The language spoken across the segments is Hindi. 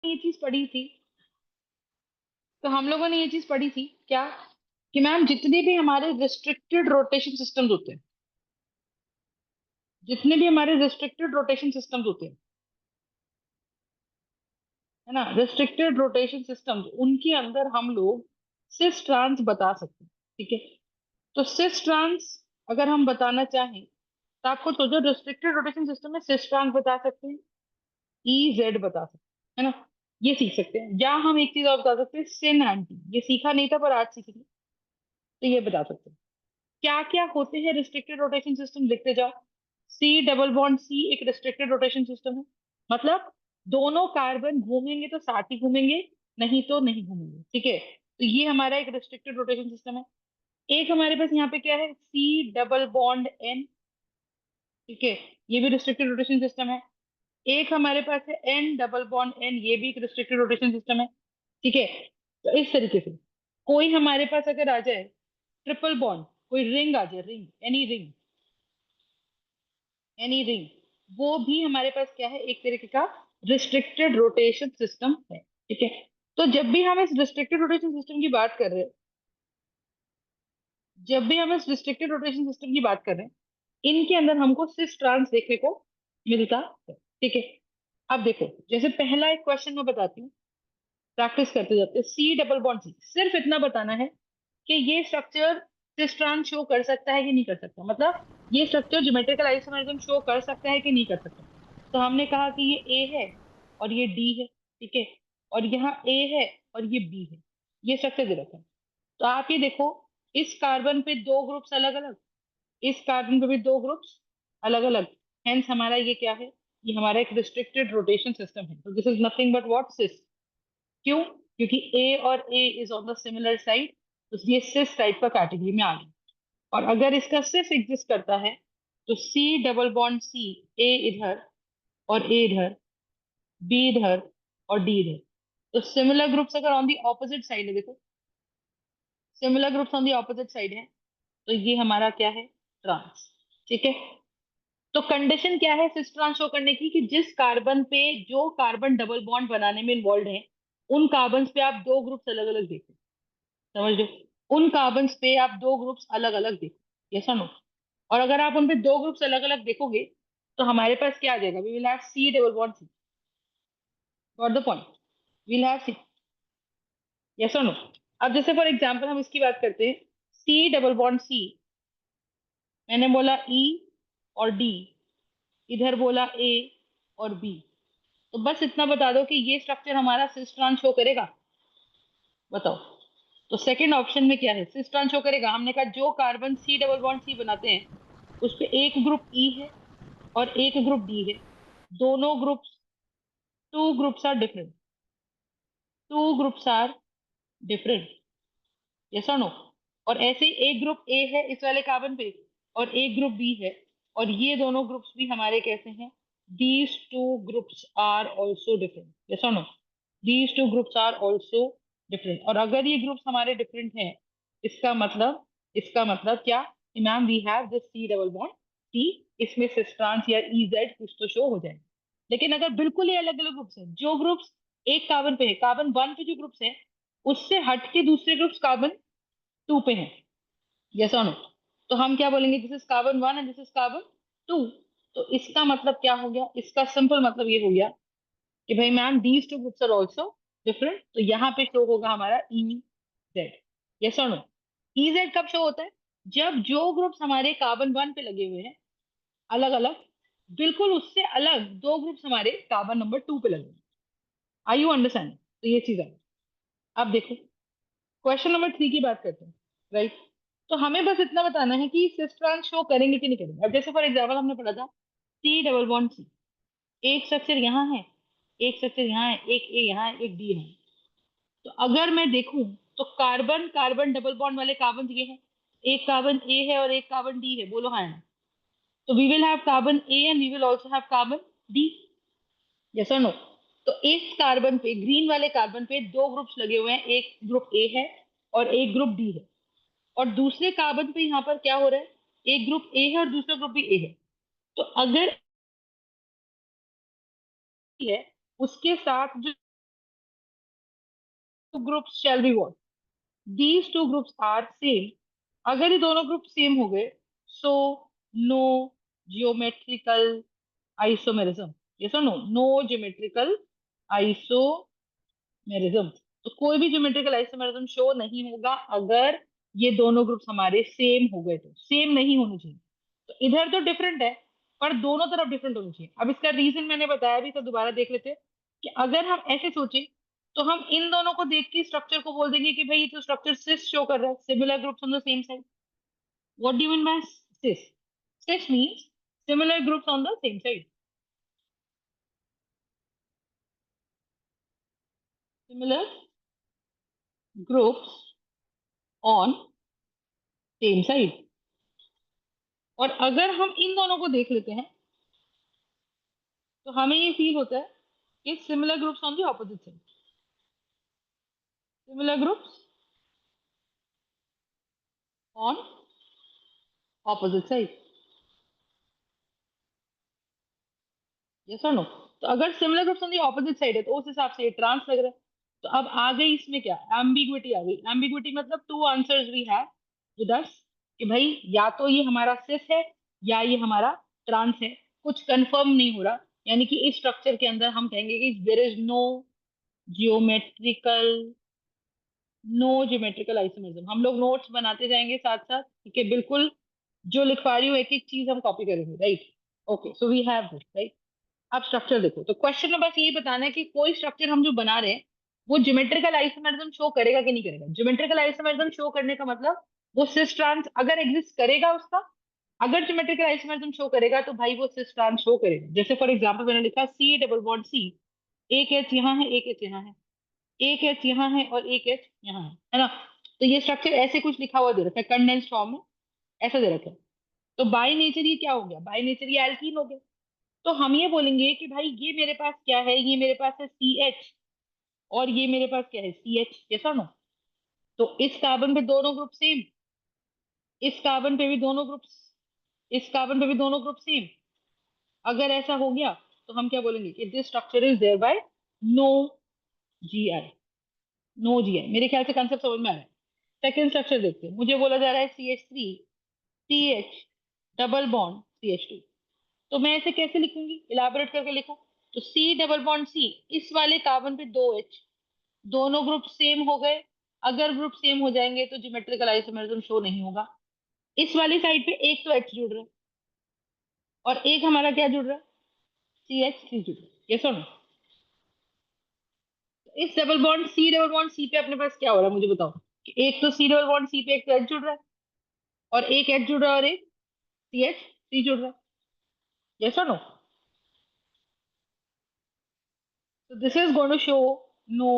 ये चीज पढ़ी थी, तो हम लोगों ने ये चीज पढ़ी थी क्या, कि मैम जितने भी हमारे रिस्ट्रिक्टेड रोटेशन सिस्टम्स होते हैं, जितने भी हमारे रिस्ट्रिक्टेड रोटेशन सिस्टम्स होते हैं, है ना, रिस्ट्रिक्टेड रोटेशन सिस्टम्स, उनके अंदर हम लोग सिस ट्रांस बता सकते हैं। ठीक है, तो सिस ट्रांस अगर हम बताना चाहें तो आपको तो जो रिस्ट्रिक्टेड रोटेशन सिस्टम है सिस ट्रांस बता सकते हैं, ई जेड बता सकते हैं, है ना, ये सीख सकते हैं। या हम एक चीज और बता सकते हैं, सिन एंटी, ये सीखा नहीं था पर आज सीखेंगे, तो ये बता सकते हैं। क्या क्या होते हैं रिस्ट्रिक्टेड रोटेशन सिस्टम, लिखते जाओ। सी डबल बॉन्ड सी एक रिस्ट्रिक्टेड रोटेशन सिस्टम है, मतलब दोनों कार्बन घूमेंगे तो साथ ही घूमेंगे, नहीं तो नहीं घूमेंगे। ठीक है, तो ये हमारा एक रिस्ट्रिक्टेड रोटेशन सिस्टम है। एक हमारे पास यहाँ पे क्या है, सी डबल बॉन्ड एन। ठीक है, ये भी रिस्ट्रिक्टेड रोटेशन सिस्टम है। एक हमारे पास है एन डबल बॉन्ड एन, ये भी एक रिस्ट्रिक्टेड रोटेशन सिस्टम है। ठीक है, तो इस तरीके से कोई हमारे पास अगर आ जाए ट्रिपल बॉन्ड, कोई रिंग आ जाए, ring, any ring, any ring, वो भी हमारे पास क्या है, एक तरीके का रिस्ट्रिक्टेड रोटेशन सिस्टम है। ठीक है, तो जब भी हम इस रिस्ट्रिक्टेड रोटेशन सिस्टम की बात कर रहे हैं, जब भी हम इस रिस्ट्रिक्टेड रोटेशन सिस्टम की बात कर रहे हैं, इनके अंदर हमको सिस ट्रांस देखने को मिलता है। ठीक है, अब देखो, जैसे पहला एक क्वेश्चन मैं बताती हूँ, प्रैक्टिस करते जाते, सी डबल बॉन्ड सी, सिर्फ इतना बताना है कि ये स्ट्रक्चर सिस ट्रांस शो कर सकता है कि नहीं कर सकता, मतलब ये स्ट्रक्चर ज्योमेट्रिकल आइसोमरिज्म शो कर सकता है कि नहीं कर सकता। तो हमने कहा कि ये ए है और ये डी है। ठीक है, और यहाँ ए है और ये बी है, ये स्ट्रक्चर दे रखा है। तो आप ये देखो, इस कार्बन पे दो ग्रुप्स अलग अलग, इस कार्बन पे भी दो ग्रुप्स अलग अलग, हेंस हमारा ये क्या है, ये हमारा एक रिस्ट्रिक्टेड रोटेशन सिस्टम है। तो this is nothing but what, cis. क्यों, क्योंकि ए और A is on the similar side, तो ये सिस टाइप का कैटेगरी में आ गया। और अगर इसका सिस एग्जिस्ट करता है तो सी डबल बॉन्ड सी, ए इधर और ए इधर, बी इधर और डी इधर, तो सिमिलर ग्रुप्स अगर ऑन दी ऑपोजिट साइड है, देखो similar groups on the opposite side है, तो ये हमारा क्या है, ट्रांस। ठीक है, तो कंडीशन क्या है सिस ट्रांस शो करने की, कि जिस कार्बन पे जो कार्बन डबल बॉन्ड बनाने में इन्वॉल्व है, उन कार्बन पे आप दो ग्रुप्स अलग अलग देखो। समझ लो, उन कार्बन पे आप दो ग्रुप्स अलग अलग देखो, यस और नो। और अगर आप उन पे दो ग्रुप्स अलग अलग देखोगे तो हमारे पास क्या आ जाएगा, we will have C double bond C, got the point, we'll have C, yes और नो। अब जैसे फॉर एग्जांपल हम इसकी बात करते हैं, सी डबल बॉन्ड सी, मैंने बोला ई और डी, इधर बोला ए और बी, तो बस इतना बता दो कि ये स्ट्रक्चर हमारा सिस ट्रांस शो करेगा, बताओ। तो सेकंड ऑप्शन में क्या है, सिस ट्रांस शो करेगा। हमने कहा जो carbon C double bond C बनाते हैं उस पे एक ग्रुप ई है और एक ग्रुप डी है, दोनों groups, two groups are different, two groups are different, yes और नो। और ऐसे ही एक ग्रुप ए है इस वाले कार्बन पे और एक ग्रुप बी है, और ये दोनों ग्रुप्स भी हमारे कैसे हैं, these two groups are also different, yes और no, these two groups are also different. और अगर ये ग्रुप्स हमारे डिफरेंट हैं, इसका मतलब, इसका मतलब क्या, ma'am we have this C double bond C, इसमें सिस ट्रांस या ई जेड कुछ तो शो हो जाएगा। लेकिन अगर बिल्कुल ही अलग अलग ग्रुप्स हैं, जो ग्रुप्स एक कार्बन पे है, कार्बन वन पे जो ग्रुप्स हैं उससे हट के दूसरे ग्रुप्स कार्बन टू पे हैं, यस और नो, तो हम क्या बोलेंगे, this is carbon one and this is carbon two. तो इसका मतलब क्या हो गया, इसका सिंपल मतलब ये हो गया कि भाई ma'am these two groups are also different, तो यहाँ पे शो होगा हमारा ई जेड, यस और नो। ई जेड कब शो होता है, जब जो ग्रुप्स हमारे कार्बन वन पे लगे हुए हैं अलग अलग, बिल्कुल उससे अलग दो ग्रुप्स हमारे कार्बन नंबर टू पे लगे हुए हैं। आई यू अंडरस्टैंड, तो ये चीज है। अब देखो, क्वेश्चन नंबर थ्री की बात करते हैं, राइट। तो हमें बस इतना बताना है कि सिस ट्रांस शो करेंगे कि नहीं करेंगे। अब जैसे फॉर एग्जाम्पल हमने पढ़ा था सी डबल बॉन्ड सी, एक स्ट्रक्चर यहाँ है, एक स्ट्रक्चर यहाँ है, एक ए यहाँ है, एक डी है। तो अगर मैं देखूं तो कार्बन कार्बन डबल बॉन्ड वाले कार्बन ये है, एक कार्बन ए है और एक कार्बन डी है, बोलो हाँ या ना। तो we will have carbon A and we will also have carbon D, yes और नो। तो इस कार्बन पे, ग्रीन वाले कार्बन पे दो ग्रुप्स लगे हुए हैं, एक ग्रुप ए है और एक ग्रुप डी है। और दूसरे कार्बन पे यहाँ पर क्या हो रहा है, एक ग्रुप ए है और दूसरा ग्रुप भी ए है। तो अगर है उसके साथ जो groups shall be what, these two groups are same. अगर ये दोनों ग्रुप सेम हो गए, so no geometrical isomerism. Yes और नो? No geometrical isomerism. तो कोई भी ज्योमेट्रिकल आइसोमेरिज्म शो नहीं होगा अगर ये दोनों ग्रुप्स हमारे सेम हो गए। तो सेम नहीं होने चाहिए। तो इधर तो डिफरेंट है, पर दोनों तरफ डिफरेंट होनी चाहिए। अब इसका रीजन मैंने बताया भी, तो दोबारा देख लेते हैं कि अगर हम ऐसे सोचे तो हम इन दोनों को देख के स्ट्रक्चर को बोल देंगे कि भाई ये तो स्ट्रक्चर सिस शो कर रहा है, similar groups on the same side. What do you mean by cis? Cis means similar groups on the same side. Similar groups on same side. और अगर हम इन दोनों को देख लेते हैं तो हमें ये फील होता है कि similar groups on the opposite side. Similar groups on opposite side. Yes और नो? तो अगर similar groups on the opposite side है तो उस हिसाब से ये ट्रांस लग रहा है। तो अब आ गई इसमें क्या, एम्बिग्विटी आ गई। एम्बिग्विटी मतलब two answers we have with us, कि भाई या तो ये हमारा सिस है या ये हमारा ट्रांस है। कुछ कंफर्म नहीं हो रहा। यानी कि इस स्ट्रक्चर के अंदर हम कहेंगे कि there is geometrical no geometrical isomerism. हम लोग नोट्स बनाते जाएंगे साथ साथ, ठीक है? बिल्कुल जो लिखवा रही हूँ एक एक चीज हम कॉपी करेंगे, right? Okay, so we have this, right? अब स्ट्रक्चर देखो, तो क्वेश्चन में बस यही बताना है कि कोई स्ट्रक्चर हम जो बना रहे हैं वो ज्योमेट्रिकल आइसोमेरिज्म शो करेगा कि नहीं करेगा। ज्योमेट्रिकल आइसोमेरिज्म शो करने का मतलब वो सिस ट्रांस अगर एग्जिस्ट करेगा उसका, अगर ज्योमेट्रिकल आइसोमेरिज्म शो करेगा तो भाई वो सिस ट्रांस शो करेगा। जैसे फॉर एग्जांपल मैंने लिखा सी डबल बॉन्ड सी, एक एच यहाँ है, एक एच यहाँ है, एक एच यहाँ है और एक एच यहाँ है ना? तो ये स्ट्रक्चर ऐसे कुछ लिखा हुआ दे रखा है कंडेंस फॉर्म में, ऐसा दे रखा है। तो बाय नेचर ये क्या हो गया? बाय नेचर ये एल्कीन हो गया। तो हम ये बोलेंगे कि भाई ये मेरे पास क्या है, ये मेरे पास है सी एच और ये मेरे पास क्या है, सी एच। कैसा नो? तो इस कार्बन पे दोनों ग्रुप सेम, इस कार्बन पे भी दोनों ग्रुप, इस कार्बन पे भी दोनों ग्रुप सेम। अगर ऐसा हो गया तो हम क्या बोलेंगे कि this structure is thereby no G I. No G I. मेरे ख्याल से कंसेप्ट समझ में आ रहा है। सेकेंड स्ट्रक्चर देखते हैं। मुझे बोला जा रहा है C H three C H double bond C H two. तो मैं इसे कैसे लिखूंगी, इलाबोरेट करके लिखूं? तो सी डबल बॉन्ड सी, इस वाले कार्बन पे दो एच, दोनों ग्रुप सेम हो गए। अगर ग्रुप सेम हो जाएंगे तो ज्योमेट्रिकल आइसोमेरिज्म शो नहीं होगा। इस वाली साइड पे एक तो एच जुड़ रहा है और एक हमारा क्या जुड़ रहा है, सी एच थ्री जुड़ रहा है। ये सुनो, इस डबल बॉन्ड सी पे अपने पास क्या हो रहा है मुझे बताओ? कि एक तो सी डबल बॉन्ड सी पे एक तो एच जुड़ रहा है और एक एच जुड़ रहा है और एक सी एच थ्री जुड़ रहा है। ये सुनो, तो this is going to show no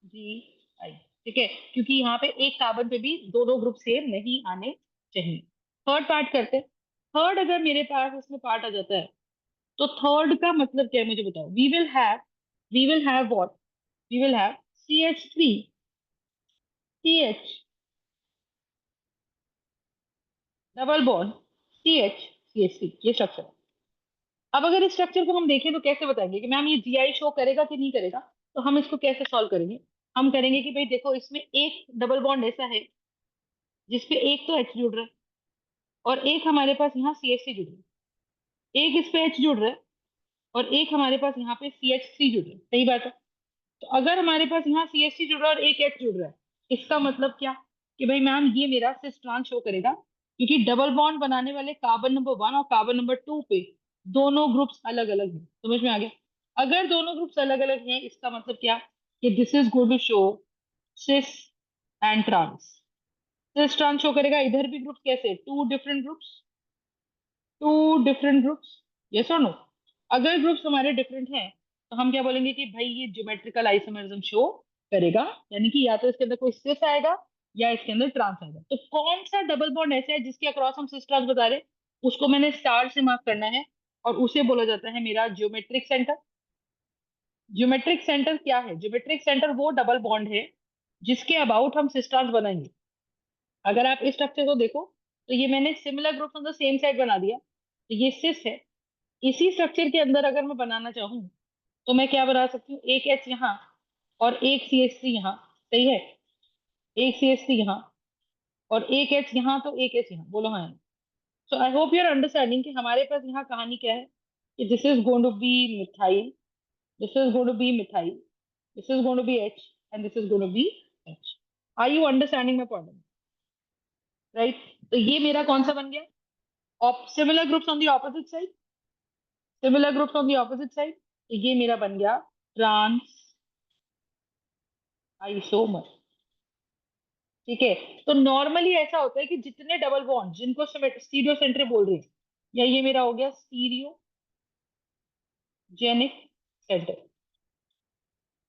G I. ठीक है? क्योंकि यहाँ पे एक कार्बन पे भी दोनों ग्रुप सेम नहीं आने चाहिए। थर्ड पार्ट करते हैं। थर्ड अगर मेरे पास इसमें पार्ट आ जाता है तो थर्ड का मतलब क्या है मुझे बताओ? We will have what? We will have C H three C H double bond C H C H three. ये स्ट्रक्चर है। अब अगर इस स्ट्रक्चर को हम देखें तो कैसे बताएंगे कि मैम ये जीआई शो करेगा कि नहीं करेगा? तो हम इसको कैसे सॉल्व करेंगे? हम करेंगे कि भाई देखो, इसमें एक डबल बॉन्ड ऐसा है जिसपे एक तो एच जुड़ रहा है और एक हमारे पास यहाँ सी एच सी जुड़ रहा है। एक इस पे एच जुड़ रहा है और एक हमारे पास यहाँ पे सी एच थ्री जुड़ रहा है। सही बात है? तो अगर हमारे पास यहाँ सी एच सी जुड़ रहा है और एक एच जुड़ रहा है, इसका मतलब क्या? कि भाई मैम ये मेरा सिस ट्रांस शो करेगा, क्योंकि डबल बॉन्ड बनाने वाले कार्बन नंबर वन और कार्बन नंबर टू पे दोनों ग्रुप्स अलग अलग हैं। समझ में आ गया? अगर दोनों ग्रुप्स अलग अलग हैं इसका मतलब क्या? कि this is going to show cis and trans. Cis trans show करेगा। इधर भी ग्रुप्स कैसे, two different groups, two different groups. Yes और नो? अगर ग्रुप्स हमारे डिफरेंट हैं तो हम क्या बोलेंगे कि भाई ये ज्योमेट्रिकल आइसोमेरिज्म शो करेगा। यानी कि या तो इसके अंदर कोई सिस आएगा या इसके अंदर ट्रांस आएगा। तो कौन सा डबल बॉन्ड ऐसा है जिसके अक्रॉस हम सिस ट्रांस बता रहे हैं, उसको मैंने स्टार से मार्क करना है और उसे बोला जाता है मेरा ज्योमेट्रिक सेंटर। ज्योमेट्रिक सेंटर क्या है? ज्योमेट्रिक सेंटर वो डबल बॉन्ड है जिसके अबाउट हम सिस ट्रांस बनाएंगे। अगर आप इस स्ट्रक्चर को देखो तो ये मैंने similar groups on the same side बना दिया, तो ये सिस है। इसी स्ट्रक्चर के अंदर अगर मैं बनाना चाहूँ तो मैं क्या बना सकती हूँ, एक एच यहाँ और एक CH3 यहाँ, सही है, एक CH3 यहाँ और एक H यहाँ, तो एक H यहाँ, बोलो हाँ। So I hope you are understanding कि हमारे पास यहाँ कहानी क्या है, कि this is going to be methyl, this is going to be methyl, this is going to be H and this is going to be H। Are you understanding my point? Right. तो ये मेरा कौन सा बन गया? Similar groups on the opposite side, similar groups on the opposite side, तो ये मेरा बन गया ट्रांस आइसोमर। ठीक है। तो नॉर्मली ऐसा होता है कि जितने डबल बॉन्ड जिनको स्टीरियो सेंट्री बोल रही है, या ये मेरा हो गया stereogenic centre,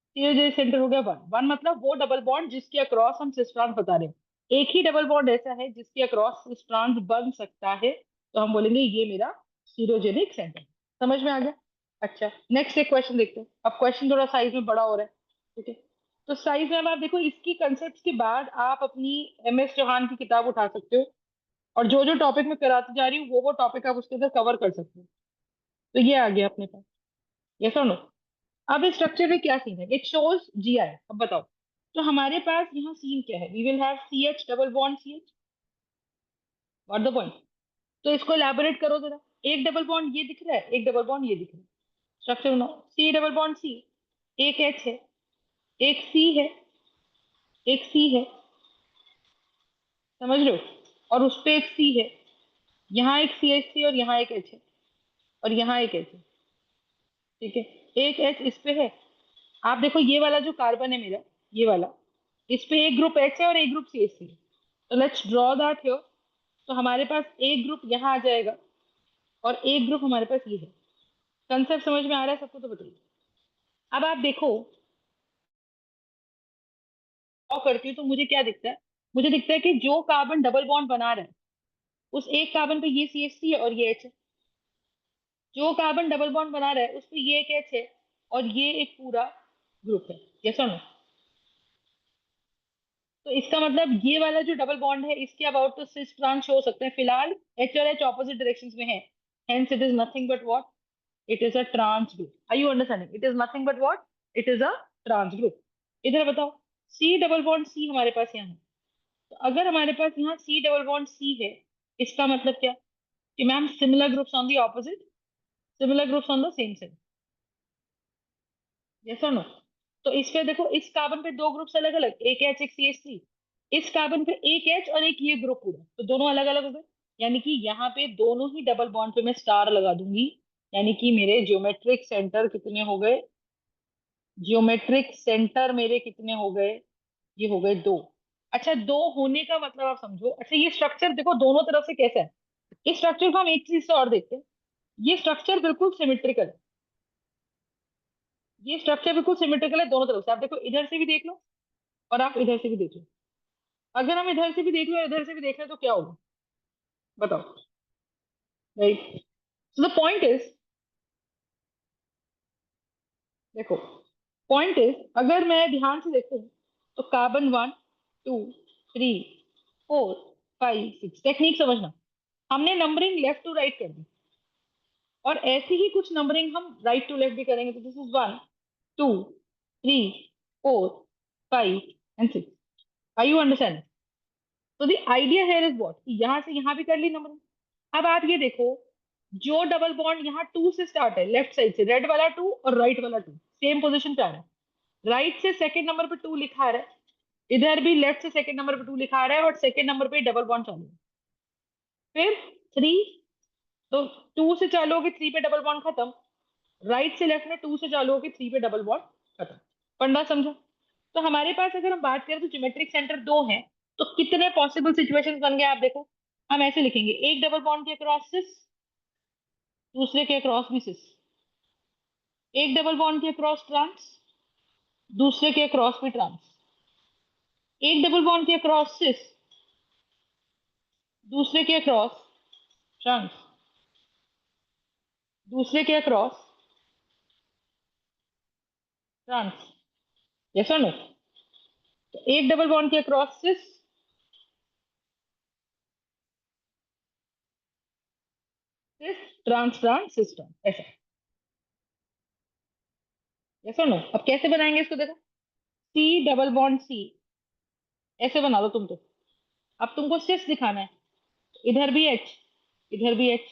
stereo centre हो गया वन, वन मतलब वो डबल बॉन्ड जिसके अक्रॉस हम सिस ट्रांस बता रहे हैं। एक ही डबल बॉन्ड ऐसा है जिसके अक्रॉस सिस ट्रांस बन सकता है, तो हम बोलेंगे ये मेरा स्टीरियोजेनिक सेंटर। समझ में आ गया? अच्छा, नेक्स्ट एक क्वेश्चन देखते हैं। अब क्वेश्चन थोड़ा साइज में बड़ा हो रहा है, ठीक है। तो साइज में अब आप देखो, इसकी कंसेप्ट के बाद आप अपनी MS चौहान की किताब उठा सकते हो, और जो जो टॉपिक मैं कराती जा रही हूँ वो टॉपिक आप उसके अंदर कवर कर सकते हो। तो ये आ गया अपने पास, यस और नो। अब इस स्ट्रक्चर में क्या सीन है, इट शोज GI। अब बताओ, तो हमारे पास यहाँ सीन क्या है, we will have CH double bond CH, what the point. तो इसको एलैबोरेट करो जरा। एक डबल बॉन्ड ये दिख रहा है, एक डबल बॉन्ड ये दिख रहा है, स्ट्रक्चर बनाओ। C डबल बॉन्ड C, एक H है, एक C है, एक C है, समझ लो, और उस पे एक C है, यहाँ एक CH3 और यहाँ एक H है, और यहाँ एक H है, ठीक है। एक H इस पे है। आप देखो ये वाला जो कार्बन है मेरा, ये वाला, इस पे एक ग्रुप H है और एक ग्रुप CH3 है। तो लेट्स ड्रॉ दैट हियर। तो हमारे पास एक ग्रुप यहाँ आ जाएगा और एक ग्रुप हमारे पास ये है। कंसेप्ट समझ में आ रहा है सबको? तो बताइए। अब आप देखो, ड्रॉ करती हूँ तो मुझे क्या दिखता है, मुझे दिखता है कि जो कार्बन डबल बॉन्ड बना रहा है उस एक कार्बन पे ये CH3 है और ये H है। जो कार्बन डबल बॉन्ड बना रहा है उस पे ये एक H है और ये एक पूरा ग्रुप है, यस और नो। तो इसका मतलब ये वाला जो डबल बॉन्ड है इसके अबाउट तो सिस ट्रांस हो सकते हैं। फिलहाल H और H ऑपोजिट डायरेक्शंस में है, hence it is nothing but what, it is a trans group. Are you understanding? It is nothing but what, it is a trans group. इधर बताओ, C डबल बॉन्ड C हमारे पास यहाँ है। तो अगर हमारे पास यहाँ C डबल बॉन्ड C है, इसका मतलब क्या, कि ma'am similar groups on the opposite, similar groups on the same side, yes और नो। तो इस पे देखो, इस कार्बन पे दो ग्रुप्स अलग अलग, एक H एक CH3। इस कार्बन पे एक H और एक ये ग्रुप पूरा, तो दोनों अलग अलग हो गए। यानी कि यहाँ पे दोनों ही डबल बॉन्ड पे मैं स्टार लगा दूंगी। यानी कि मेरे ज्योमेट्रिक सेंटर कितने हो गए, ज्योमेट्रिक सेंटर मेरे कितने हो गए, ये हो गए दो। अच्छा, दो होने का मतलब आप समझो। अच्छा, ये स्ट्रक्चर देखो दोनों तरफ से कैसा है। इस स्ट्रक्चर को हम एक चीज से और देखते हैं, ये स्ट्रक्चर बिल्कुल सिमेट्रिकल है। ये स्ट्रक्चर बिल्कुल सिमेट्रिकल है दोनों तरफ से। आप देखो, इधर से भी देख लो और आप इधर से भी देख लो। अगर हम इधर से भी देख लो इधर से भी देख ले तो क्या होगा, बताओ। Right. So the point is, देखो, पॉइंट इज, अगर मैं ध्यान से देखूं तो कार्बन 1 2 3 4 5 6, टेक्निक समझना। हमने नंबरिंग लेफ्ट टू राइट कर दी, और ऐसी ही कुछ नंबरिंग हम राइट टू लेफ्ट भी करेंगे। तो this is 1 2 3 4 5 and 6। Are you understand? तो the idea here is what, यहाँ से यहाँ भी कर ली नंबरिंग। अब आप ये देखो, जो डबल बॉन्ड यहाँ 2 से स्टार्ट है, लेफ्ट साइड से, रेड वाला 2 और राइट वाला 2 सेम पोजीशन पे आ रहा है। राइट से सेकंड नंबर पे 2 लिखा आ रहा है, इधर भी लेफ्ट से सेकंड नंबर पे 2 लिखा आ रहा है, और सेकंड नंबर पे डबल बॉन्ड चालू है। फिर 3, तो 2 से चालू होगी 3 पे डबल बॉन्ड खत्म। राइट से लेफ्ट में 2 से चालू होगी 3 पे डबल बॉन्ड खत्म। पंडा समझो? तो हमारे पास अगर हम बात करें तो ज्योमेट्रिक सेंटर दो हैं, तो कितने पॉसिबल सिचुएशंस बन गए आप देखो। हम ऐसे लिखेंगे, एक डबल बॉन्ड के अक्रॉस सिस, दूसरे के अक्रॉस भी सिस। एक डबल बॉन्ड के अक्रॉस ट्रांस, दूसरे के अक्रॉस भी ट्रांस। एक डबल बॉन्ड के अक्रॉस सिस, दूसरे के अक्रॉस ट्रांस, दूसरे के अक्रॉस ट्रांस, यस और नो। तो एक डबल बॉन्ड के across cis, cis trans trans cis trans, ऐसा, यस और नो। अब कैसे बनाएंगे इसको देखो। सी डबल बॉन्ड सी, ऐसे बना लो तुम तो। अब तुमको सिस दिखाना है, इधर भी एच, इधर भी एच,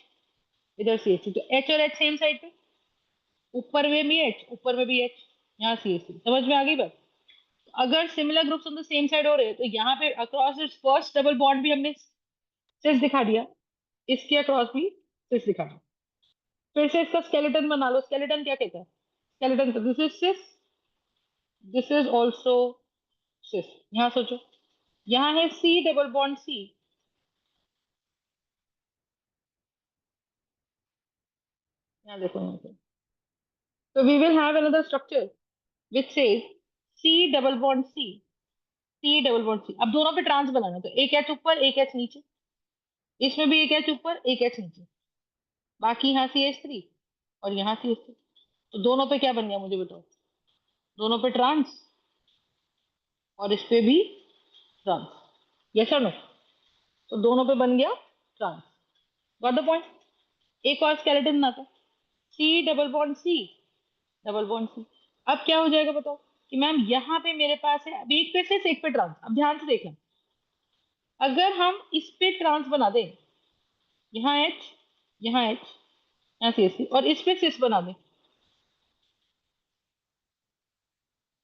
इधर सी एच, तो एच और एच सेम साइड पे, ऊपर में भी एच, ऊपर में भी एच, यहाँ सी एच, समझ में आ गई बात? अगर similar groups on the same side हो रहे हैं तो यहाँ पे across its first double bond भी हमने सिस दिखा दिया, इसके अक्रॉस भी सिस दिखा दिया। फिर से इसका स्केलेटन बना लो। स्केलेटन क्या कहता है? Skeleton, this is cis, this is also cis. यहाँ सोचो, यहाँ है सी डबल बॉन्ड सी, यहाँ देखो यहाँ पे, तो we will have another structure which says C double bond C, C double bond C. अब दोनों पे ट्रांस बनाना है, तो एक एच ऊपर एक एच नीचे, इसमें भी एक एच ऊपर एक एच नीचे, बाकी यहाँ सी एच थ्री और यहाँ सी एच थ्री। तो दोनों पे क्या बन गया मुझे बताओ? दोनों पे ट्रांस और इस पे भी ट्रांस, यस और नो? तो दोनों पे बन गया ट्रांस। Got the point? एक और स्केलेटन बनाता, C double bond C, double bond C. अब क्या हो जाएगा बताओ? कि मैम यहाँ पे मेरे पास है, अब एक पे सिस एक पे ट्रांस। अब ध्यान से देखना, अगर हम इस पे ट्रांस बना दें, यहाँ एच, यहाँ एच, यहाँ सी एस सी, और इस पे सिस बना दें,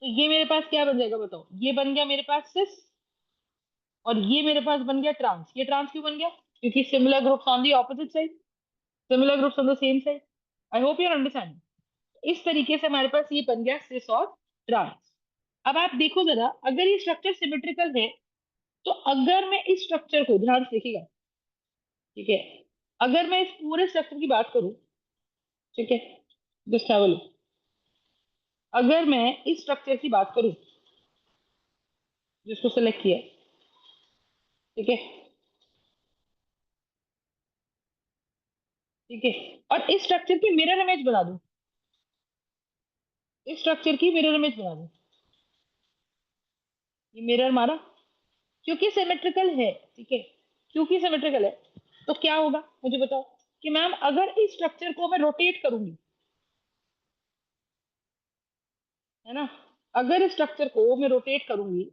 तो ये मेरे पास क्या बन जाएगा बताओ? ये बन गया मेरे पास सिस, और ये मेरे पास बन गया ट्रांस। ये ट्रांस क्यों बन गया? क्योंकि similar groups on the opposite side, similar groups on the same side. I hope you are understanding. इस तरीके से हमारे पास ये बन गया सिस और ट्रांस। अब आप देखो जरा, अगर ये स्ट्रक्चर सिमेट्रिकल है, तो अगर मैं इस स्ट्रक्चर को ध्यान से देखिएगा, ठीक है, अगर मैं इस पूरे स्ट्रक्चर की बात करूं, ठीक है, जस्ट हैव अ लुक, अगर मैं इस स्ट्रक्चर की बात करूं जिसको सेलेक्ट किया है, ठीक है, ठीक है, और इस स्ट्रक्चर की मिरर इमेज बना दूं, इस स्ट्रक्चर की मिरर इमेज बना दूं, ये मिरर मारा, क्योंकि सिमेट्रिकल है, ठीक है, क्योंकि सिमेट्रिकल है, तो क्या होगा मुझे बताओ? कि मैम अगर इस स्ट्रक्चर को मैं रोटेट करूंगी, है ना, अगर इस स्ट्रक्चर को मैं रोटेट करूंगी,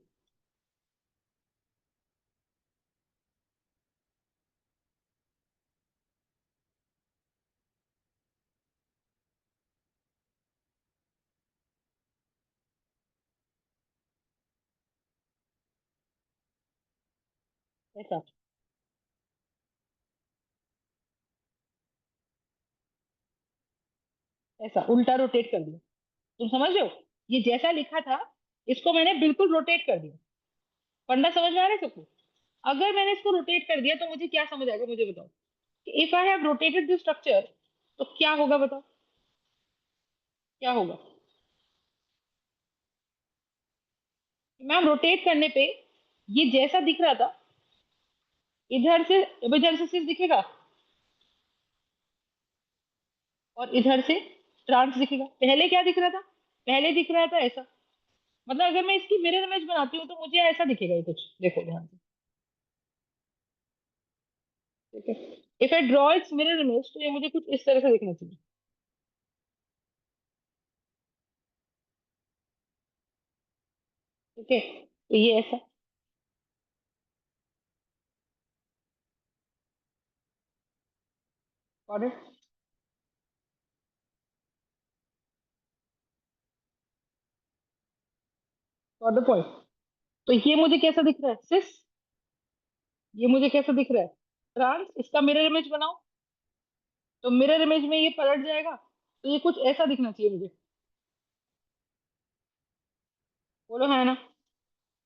ऐसा, ऐसा उल्टा रोटेट कर दिया, तुम समझ रहे हो? ये जैसा लिखा था, इसको मैंने बिल्कुल रोटेट कर दिया। फंडा समझ में आ रहा है सबको? अगर मैंने इसको रोटेट कर दिया तो मुझे क्या समझ आएगा मुझे बताओ? कि if I have rotated this structure, तो क्या होगा बताओ? क्या होगा? मैम रोटेट करने पे ये जैसा दिख रहा था, इधर से सिर्फ दिखेगा, और इधर से ट्रांस दिखेगा। पहले क्या दिख रहा था? पहले दिख रहा था ऐसा। मतलब अगर मैं इसकी मिरर इमेज बनाती हूँ तो मुझे ऐसा दिखेगा ये कुछ, देखो ध्यान से, ठीक है। If I draw it's mirror image, तो ये मुझे कुछ इस तरह से दिखना चाहिए, ठीक है, तो ये ऐसा। और द पॉइंट, तो ये मुझे कैसा दिख रहा है? सिस। ये मुझे कैसा दिख रहा है? ट्रांस। इसका मिरर इमेज बनाओ, तो मिरर इमेज में ये पलट जाएगा, तो ये कुछ ऐसा दिखना चाहिए मुझे। बोलो है ना?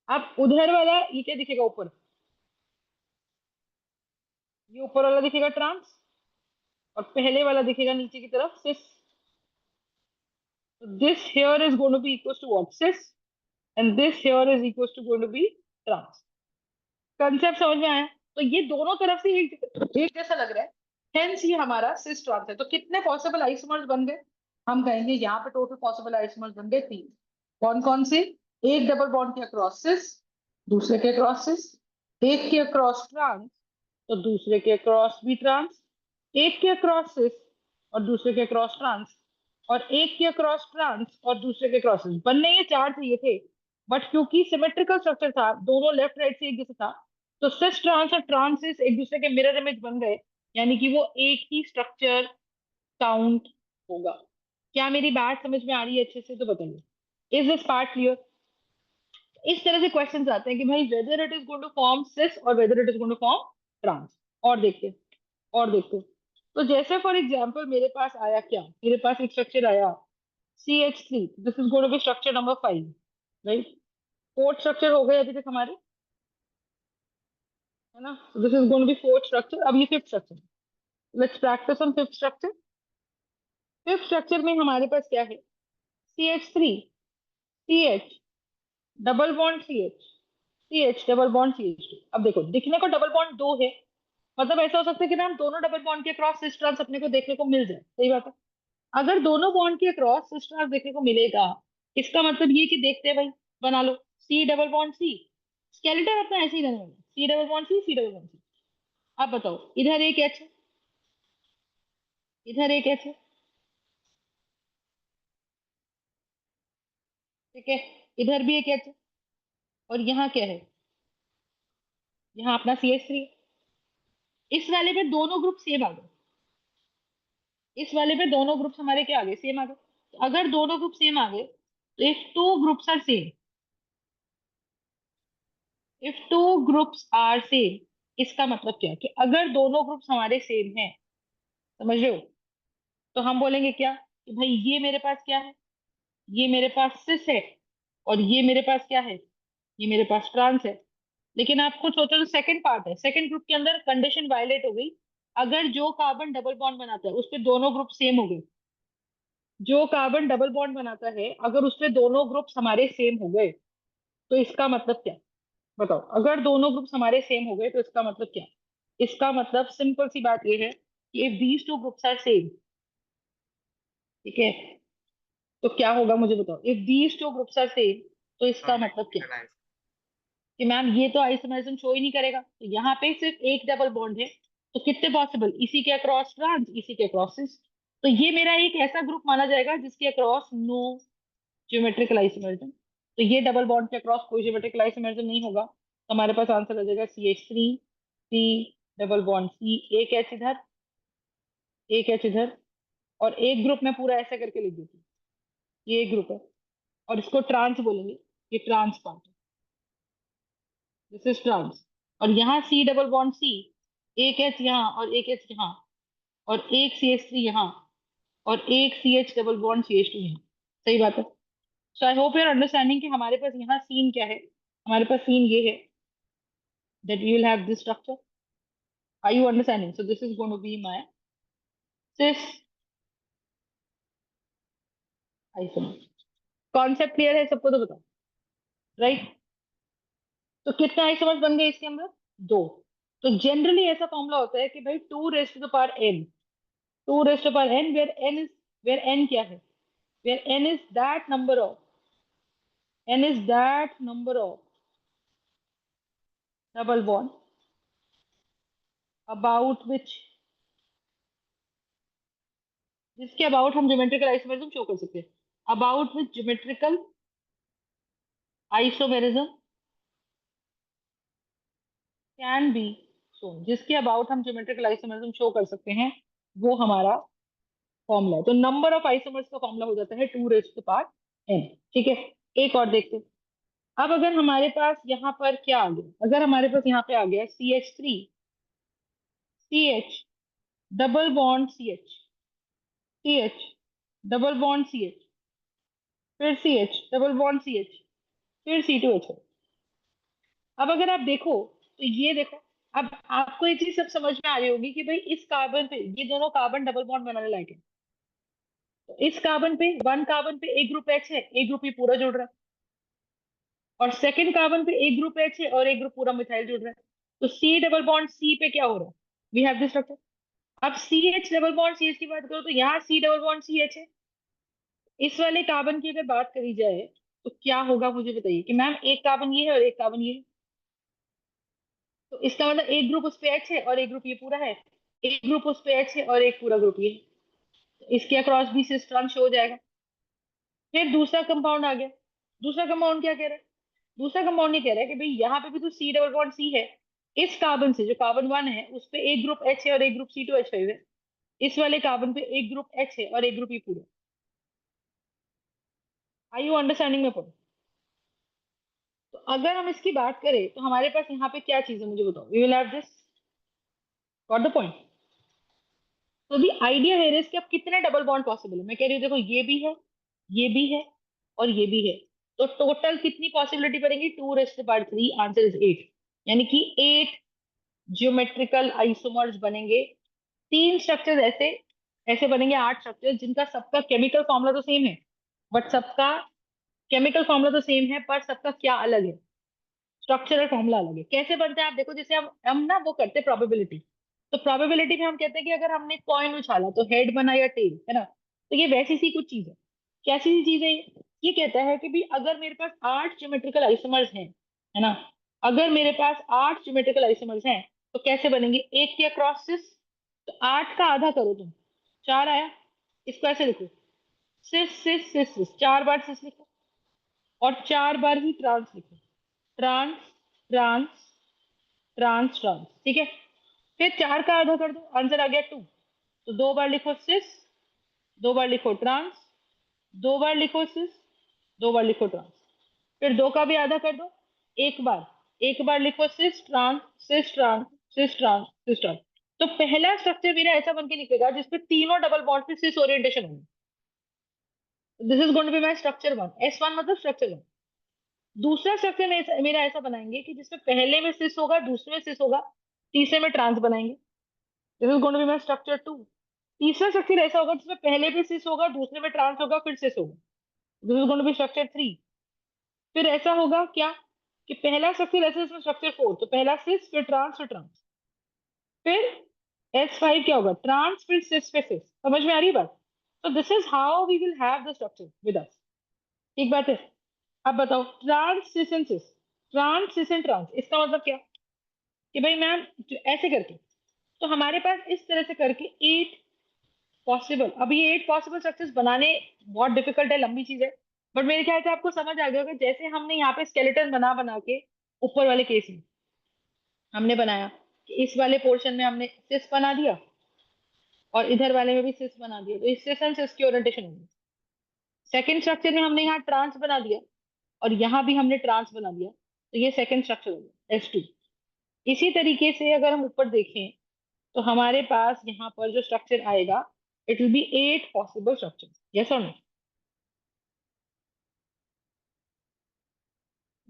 अब उधर वाला ये क्या दिखेगा ऊपर? ये ऊपर वाला दिखेगा ट्रांस, और पहले वाला दिखेगा नीचे की तरफ सिस। So this here is going to be equals to what? Cis, and this here is equals to going to be trans. Concept समझ में आया? तो ये दोनों तरफ से एक जैसा लग रहा है, हेंस ये हमारा सिस ट्रांस है। तो कितने पॉसिबल आइसोमर्स बन गए? हम कहेंगे यहाँ पे टोटल पॉसिबल आइसोमर्स बन गए तीन। कौन कौन से? एक डबल बॉन्ड के अक्रॉस सिस, दूसरे के अक्रॉस सिस, एक के अक्रॉस ट्रांस, तो दूसरे के अक्रॉस भी ट्रांस, एक के अक्रॉस सिस और दूसरे के अक्रॉस ट्रांस, और एक के अक्रॉस ट्रांस और दूसरे के अक्रॉस सिस। बनने ये चार चाहिए थे, बट क्योंकि सिमेट्रिकल स्ट्रक्चर था, दोनों लेफ्ट राइट से एक जैसा था, तो सिस ट्रांस और ट्रांसिस एक दूसरे के मिरर इमेज बन गए, यानी कि वो एक ही स्ट्रक्चर काउंट होगा। क्या मेरी बात समझ में आ रही है अच्छे से? तो बताइए, इज दिस पार्ट क्लियर? इस तरह से क्वेश्चंस आते हैं कि भाई whether it is going to form cis और whether it is going to form trans. और देखते और देखते। तो जैसे फॉर एग्जांपल मेरे पास आया क्या, मेरे पास एक स्ट्रक्चर आया CH3, this is going to be structure number 5, right? Fourth structure हो गए अभी तक हमारे, है ना? This is going to be fourth structure. अब ये fifth structure, let's practice on fifth structure. Fifth structure में हमारे पास क्या है? CH3, CH, double bond CH, CH double bond CH2। अब देखो, दिखने को डबल बॉन्ड दो है, मतलब ऐसा हो सकता है कि मैम दोनों डबल बॉन्ड के क्रॉस सिस ट्रांस अपने को देखने को मिल जाए, सही बात है। अगर दोनों बॉन्ड के क्रॉस सिस ट्रांस देखने को मिलेगा, इसका मतलब ये कि देखते हैं भाई, बना लो C double bond C, skeleton अपना ऐसे ही रहने वाला, C double bond C, C double bond C। अब बताओ, इधर एक H है, इधर एक H है, ठीक है, इधर भी एक H है, और यहाँ क्या है? यहाँ अपना CH3 है। इस वाले पे दोनों ग्रुप सेम आ गए, इस वाले पे दोनों ग्रुप्स हमारे क्या आ गए? सेम आ गए। तो अगर दोनों ग्रुप सेम आ गए, तो if two groups are same, if two groups are same, इसका मतलब क्या है कि अगर दोनों ग्रुप्स हमारे सेम हैं, समझ रहे हो, तो हम बोलेंगे क्या कि भाई ये मेरे पास क्या है? ये मेरे पास सिस है, और ये मेरे पास क्या है? ये मेरे पास ट्रांस है। लेकिन आप खुद सोचो, तो सेकंड पार्ट है, सेकंड ग्रुप के अंदर कंडीशन वायलेट हो गई। अगर जो कार्बन डबल बॉन्ड बनाता है उस पे दोनों ग्रुप सेम हो गए, जो कार्बन डबल बॉन्ड बनाता है अगर उसपे दोनों ग्रुप्स हमारे सेम हो गए, तो इसका मतलब क्या? बताओ, अगर दोनों ग्रुप्स हमारे सेम हो गए तो इसका मतलब क्या? इसका मतलब सिंपल सी बात ये है कि if these two groups are same, ठीक है, तो क्या होगा मुझे बताओ, if these two groups are same, तो इसका मतलब क्या? कि मैम ये तो आइसोमरिज्म शो ही नहीं करेगा, तो यहाँ पे सिर्फ एक डबल बॉन्ड है, तो कितने पॉसिबल? इसी के अक्रॉस ट्रांस, इसी के अक्रॉस सिस। तो ये मेरा एक ऐसा ग्रुप माना जाएगा जिसके अक्रॉस नो ज्योमेट्रिकल आइसोमरिज्म। तो ये डबल बॉन्ड के अक्रॉस कोई ज्योमेट्रिकल आइसोमरिज्म नहीं होगा, तो हमारे पास आंसर आ जाएगा CH3, C double bond C, एक H इधर, एक H इधर, और एक ग्रुप में पूरा ऐसा करके लिख देती हूँ, ये एक ग्रुप है, और इसको ट्रांस बोलेंगे, ये ट्रांस पार्ट है, दिस इज ट्रांस। और यहाँ C डबल बॉन्ड C, एक H यहाँ और एक H यहाँ, और एक CH3 यहाँ, और एक CH डबल बॉन्ड CH2 यहाँ, सही बात है। So I hope you are understanding कि हमारे पास यहाँ सीन क्या है। हमारे पास सीन ये है that we will have this structure. Are you understanding? So this is going to be my cis isomer. Concept clear है सबको? तो बताओ, राइट? तो कितने आइसोमर्स बन गए इसके अंदर? दो। तो जनरली ऐसा फॉर्मूला होता है कि भाई 2 raised to the power n, 2 raised to the power n, where n is, where n क्या है? Where n is that number of, n is that number of double bond about which, जिसके अबाउट हम ज्योमेट्रिकल आइसोमेरिज्म शो कर सकते हैं, about which geometrical isomerism can be shown, जिसके अबाउट हम ज्योमेट्रिकल आइसोमेरिज्म शो कर सकते हैं, वो हमारा फॉर्मूला है। तो नंबर ऑफ आइसोमर्स का फॉर्मूला हो जाता है 2 raised to the power n, ठीक है। एक और देखते हैं। अब अगर हमारे पास यहाँ पर क्या आ गया, अगर हमारे पास यहाँ पे आ गया CH3, CH double bond CH, CH double bond CH, फिर CH डबल बॉन्ड CH, फिर C2H। अब अगर आप देखो, तो ये देखो, अब आपको ये चीज सब समझ में आ रही होगी कि भाई इस कार्बन पे ये दोनों कार्बन डबल बॉन्ड बनाने लायक है। तो इस कार्बन पे, वन कार्बन पे एक ग्रुप H है, एक ग्रुप ये पूरा जुड़ रहा है, और सेकंड कार्बन पे एक ग्रुप H है और एक ग्रुप पूरा मिथाइल जुड़ रहा है। तो C डबल बॉन्ड C पे क्या हो रहा है? We have this structure. अब CH डबल बॉन्ड CH की बात करो, तो यहाँ C डबल बॉन्ड CH है। इस वाले कार्बन की अगर बात करी जाए, तो क्या होगा मुझे बताइए कि मैम एक कार्बन ये है और एक कार्बन ये है, तो इसका मतलब एक ग्रुप उस पे H है और एक ग्रुप ये पूरा है, एक ग्रुप उस पे H है और एक पूरा ग्रुप ये है, तो इसके अक्रॉस भी सिस ट्रांस हो जाएगा। फिर दूसरा कंपाउंड आ गया। दूसरा कंपाउंड क्या कह रहा है? दूसरा कंपाउंड ये कह रहा है कि भाई यहाँ पे भी तो सी डबल बॉन्ड सी है, इस कार्बन से जो कार्बन 1 है उस पे एक ग्रुप H है और एक ग्रुप C2H5 है, इस वाले कार्बन पे एक ग्रुप H है और एक ग्रुप E पूरा। आई यू अंडरस्टैंडिंग में पढ़ो। तो अगर हम इसकी बात करें तो हमारे पास यहाँ पे क्या चीज है मुझे बताओ, we will have this, got the point. तो दी आइडिया है इज कि अब कितने डबल बॉन्ड पॉसिबल है, मैं कह रही हूँ देखो ये भी है, ये भी है और ये भी है, तो टोटल कितनी पॉसिबिलिटी पड़ेगी, 2⁻3, आंसर इज 8। यानी कि 8 ज्योमेट्रिकल आइसोमर्स बनेंगे। तीन स्ट्रक्चर ऐसे ऐसे बनेंगे, 8 स्ट्रक्चर जिनका सबका केमिकल फॉर्मूला तो सेम है, बट सबका केमिकल फॉर्मूला तो सेम है पर सबका क्या अलग है, स्ट्रक्चरल फॉर्मूला अलग है। कैसे बनते हैं आप देखो, जैसे हम ना वो करते हैं प्रोबेबिलिटी। तो प्रोबेबिलिटी में हम कहते हैं कि अगर हमने कॉइन उछाला तो हेड बना या टेल, है ना, तो ये वैसी सी कुछ चीज है। कैसी सी चीज है ये कहता है कि भी अगर मेरे पास 8 ज्योमेट्रिकल आइसोमर्स हैं, है ना, अगर मेरे पास 8 ज्योमेट्रिकल आइसोमर्स हैं तो कैसे बनेंगे, एक के अक्रॉस सिस, तो 8 का आधा करो तुम, 4 आया, इसको ऐसे लिखो, सिस सिस सिस सिस, 4 बार सिस लिखो और 4 बार ही ट्रांस लिखो, ट्रांस ट्रांस ट्रांस ट्रांस, ठीक है। फिर 4 का आधा कर दो, आंसर आ गया 2, तो 2 बार लिखो सिस, 2 बार लिखो ट्रांस, 2 बार लिखो सिस, 2 बार लिखो ट्रांस। फिर 2 का भी आधा कर दो, एक बार लिखो cis trans cis trans cis trans cis trans. तो पहला स्ट्रक्चर मेरा ऐसा बन के निकलेगा जिसपे तीनों डबल बॉन्ड पे सिस ओरिएंटेशन होगी। This is going to be my structure 1, S1 मतलब स्ट्रक्चर 1। दूसरा स्ट्रक्चर मेरा ऐसा बनाएंगे कि जिसमें पहले में सिस होगा, दूसरे में सिस होगा, तीसरे में ट्रांस बनाएंगे। This is going to be my structure 2। तीसरा स्ट्रक्चर ऐसा होगा जिसमें पहले भी सिस होगा, दूसरे में ट्रांस होगा, फिर सिस होगा। This is going to be structure 3। फिर ऐसा होगा क्या कि पहला स्ट्रक्चर ऐसा, इसमें स्ट्रक्चर 4, तो पहला सिस फिर ट्रांस फिर ट्रांस। फिर S5 क्या होगा, ट्रांस फिर सिस फिर सिस। समझ में आ रही है बात? तो this is how we will have the structure with us. ठीक बात है। अब बताओ, trans cis and cis, trans cis and trans, इसका मतलब क्या कि भाई मैम ऐसे करके, तो हमारे पास इस तरह से करके 8 पॉसिबल, अब ये 8 पॉसिबल स्ट्रक्चर्स बनाने बहुत डिफिकल्ट है, लंबी चीज है, बट मेरे ख्याल से आपको समझ आ गया होगा। जैसे हमने यहाँ पे स्केलेटन बना बना के ऊपर वाले केस में हमने बनाया कि इस वाले पोर्शन में हमने सिस बना दिया और इधर वाले में भी सिस बना दिया, तो इस सिस एंड सिस की ओरिएंटेशन होगी। सेकंड स्ट्रक्चर में हमने यहाँ ट्रांस बना दिया और यहाँ भी हमने ट्रांस बना दिया, तो ये सेकंड स्ट्रक्चर हो गया S2। इसी तरीके से अगर हम ऊपर देखें तो हमारे पास यहाँ पर जो स्ट्रक्चर आएगा, it will be 8 possible structure, yes और नो,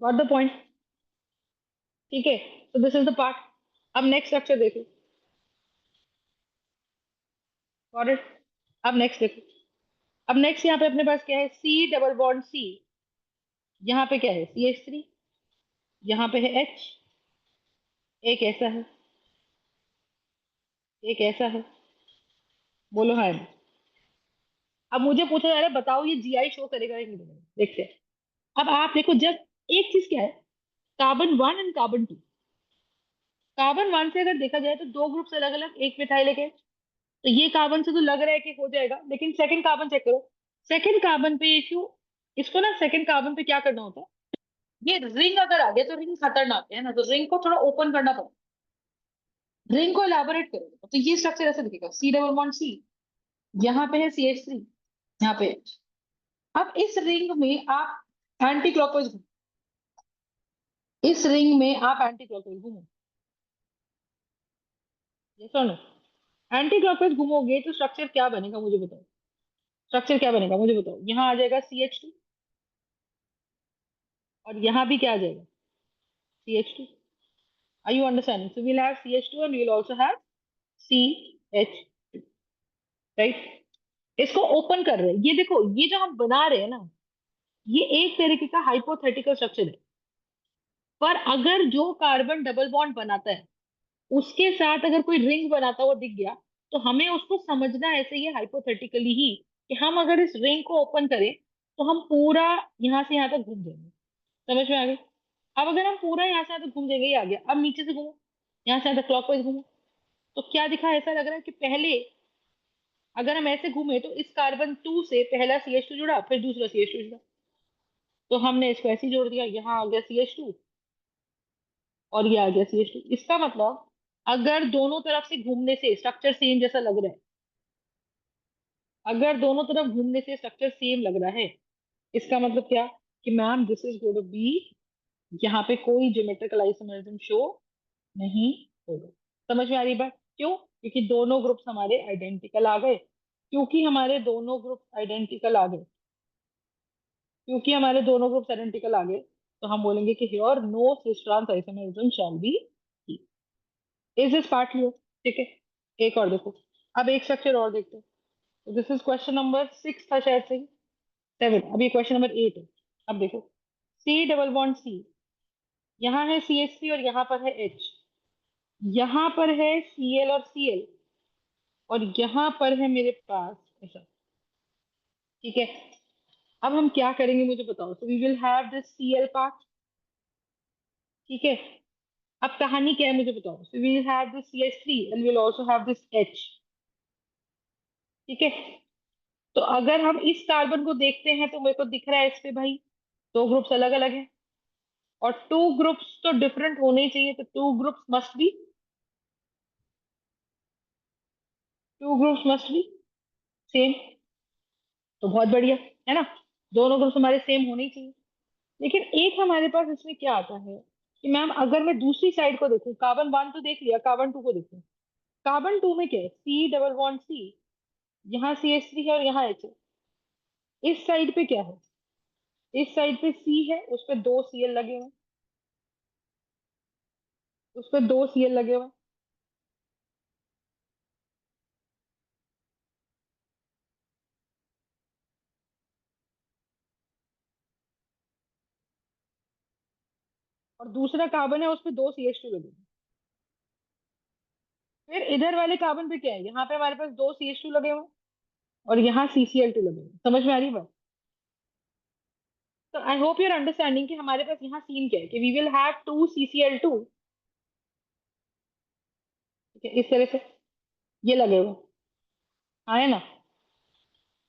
गॉट द पॉइंट। ठीक है, तो दिस इज द पार्ट। अब नेक्स्ट स्ट्रक्चर देखो, गॉट इट। अब नेक्स्ट देखो, अब नेक्स्ट यहाँ पे अपने पास क्या है, C डबल बॉन्ड C, यहाँ पे क्या है CH3, यहाँ पे है H, एक ऐसा है, एक ऐसा है, बोलो हाँ। अब मुझे पूछा जा रहा है बताओ ये GI शो करेगा या नहीं करेगा, देखते हैं। अब आप देखो, जब एक चीज क्या है, कार्बन 1 एंड कार्बन 2, कार्बन 1 से अगर देखा जाए तो दो ग्रुप्स अलग अलग, एक मिथाइल एक H। तो ये कार्बन से तो लग रहा है कि हो जाएगा, लेकिन सेकंड कार्बन चेक करो, सेकंड कार्बन पे इफ यू, इसको ना सेकंड कार्बन पे क्या करना होता है, ये रिंग अगर आ गया तो रिंग खतरनाक है ना, तो रिंग को थोड़ा ओपन करना पड़ता है, रिंग को एलाबोरेट करो, तो ये स्ट्रक्चर ऐसे दिखेगा, C डबल बॉन्ड C, यहाँ पे है CH3, यहाँ पे H। अब इस रिंग में आप एंटी क्लॉकवाइज, इस रिंग में आप एंटी क्लॉकवाइज घूमो, ये सुनो, एंटी क्लॉकवाइज घूमोगे तो स्ट्रक्चर क्या बनेगा मुझे बताओ, स्ट्रक्चर क्या बनेगा मुझे बताओ, यहाँ आ जाएगा CH2 और यहाँ भी क्या आ जाएगा CH2। Are you understanding? So we'll have CH2 and we'll also have CH2, right? इसको ओपन कर रहे हैं, ये देखो ये जो हम बना रहे हैं ना, ये एक तरीके का हाइपोथेटिकल स्ट्रक्चर है। पर अगर जो कार्बन डबल बॉन्ड बनाता है उसके साथ अगर कोई रिंग बनाता हुआ दिख गया, तो हमें उसको समझना ऐसे ही हाइपोथेटिकली ही कि हम अगर इस रिंग को ओपन करें तो हम पूरा यहाँ से यहाँ तक घूम जाएंगे। समझ में आ गई? अब अगर हम पूरा यहाँ से यहाँ तक घूम जाएंगे, ये आ गया, अब नीचे से घूमो, यहाँ से यहाँ तक क्लॉकवाइज घूमो, तो क्या दिखा, ऐसा लग रहा है कि पहले अगर हम ऐसे घूमे तो इस कार्बन 2 से पहला CH2 जुड़ा, फिर दूसरा CH2 जुड़ा, तो हमने इसको ऐसे ही जोड़ दिया, यहाँ आ गया CH2 और ये आ गया CH2। इसका मतलब अगर दोनों तरफ से घूमने से स्ट्रक्चर सेम जैसा लग रहा है, अगर दोनों तरफ घूमने से स्ट्रक्चर सेम लग रहा है, इसका मतलब क्या कि ma'am this is going to be, यहाँ पे कोई ज्योमेट्रिकल आइसोमरिज्म शो नहीं होगा। समझ में आ रही बात? क्यों? क्योंकि दोनों ग्रुप्स हमारे आइडेंटिकल आ गए, क्योंकि हमारे दोनों ग्रुप्स आइडेंटिकल आ गए, क्योंकि हमारे दोनों ग्रुप्स आइडेंटिकल आ गए, तो हम बोलेंगे कि here no cis trans isomerism shall be. Is this part clear? ठीक है, एक और देखो, अब एक स्ट्रक्चर और देखते हैं। दिस इज क्वेश्चन नंबर 6 था शायद से, 7, अभी क्वेश्चन नंबर 8 है। अब देखो, C डबल बॉन्ड C, यहाँ है CH3 और यहाँ पर है H, यहाँ पर है Cl और Cl, और यहाँ पर है मेरे पास ऐसा। ठीक है, अब हम क्या करेंगे मुझे बताओ। So we will have this Cl part. ठीक है, अब कहानी क्या है मुझे बताओ। So we will have this CH3 and will also have this H। ठीक है, तो अगर हम इस कार्बन को देखते हैं तो मेरे को दिख रहा है इस पे भाई दो ग्रुप्स अलग अलग हैं, और टू ग्रुप्स तो डिफरेंट होने ही चाहिए, तो two groups must be same. तो बहुत बढ़िया है ना, दोनों ग्रुप्स हमारे सेम होने ही चाहिए। लेकिन एक हमारे पास इसमें क्या आता है कि मैम अगर मैं दूसरी साइड को देखूं, कार्बन 1 तो देख लिया, कार्बन 2 को देखूं, कार्बन 2 में क्या है, C डबल बॉन्ड C, यहाँ CH3 है और यहाँ H है। इस साइड पे क्या है, इस साइड पे C है, उस पे दो Cl लगे हुए हैं, उस पे दो Cl लगे हुए हैं। और दूसरा कार्बन है, उस पे दो CH2 लगे हुए हैं। फिर इधर वाले कार्बन पे क्या है, यहाँ पे हमारे पास दो CH2 लगे हुए हैं और यहाँ CCl2 लगे हुए हैं। समझ में आ रही बात? तो आई होप यूर अंडरस्टैंडिंग कि हमारे पास यहाँ सीन क्या है कि we will have to CCl2। ठीक है, इस तरह से ये लगे हुए हैं। हाँ है ना?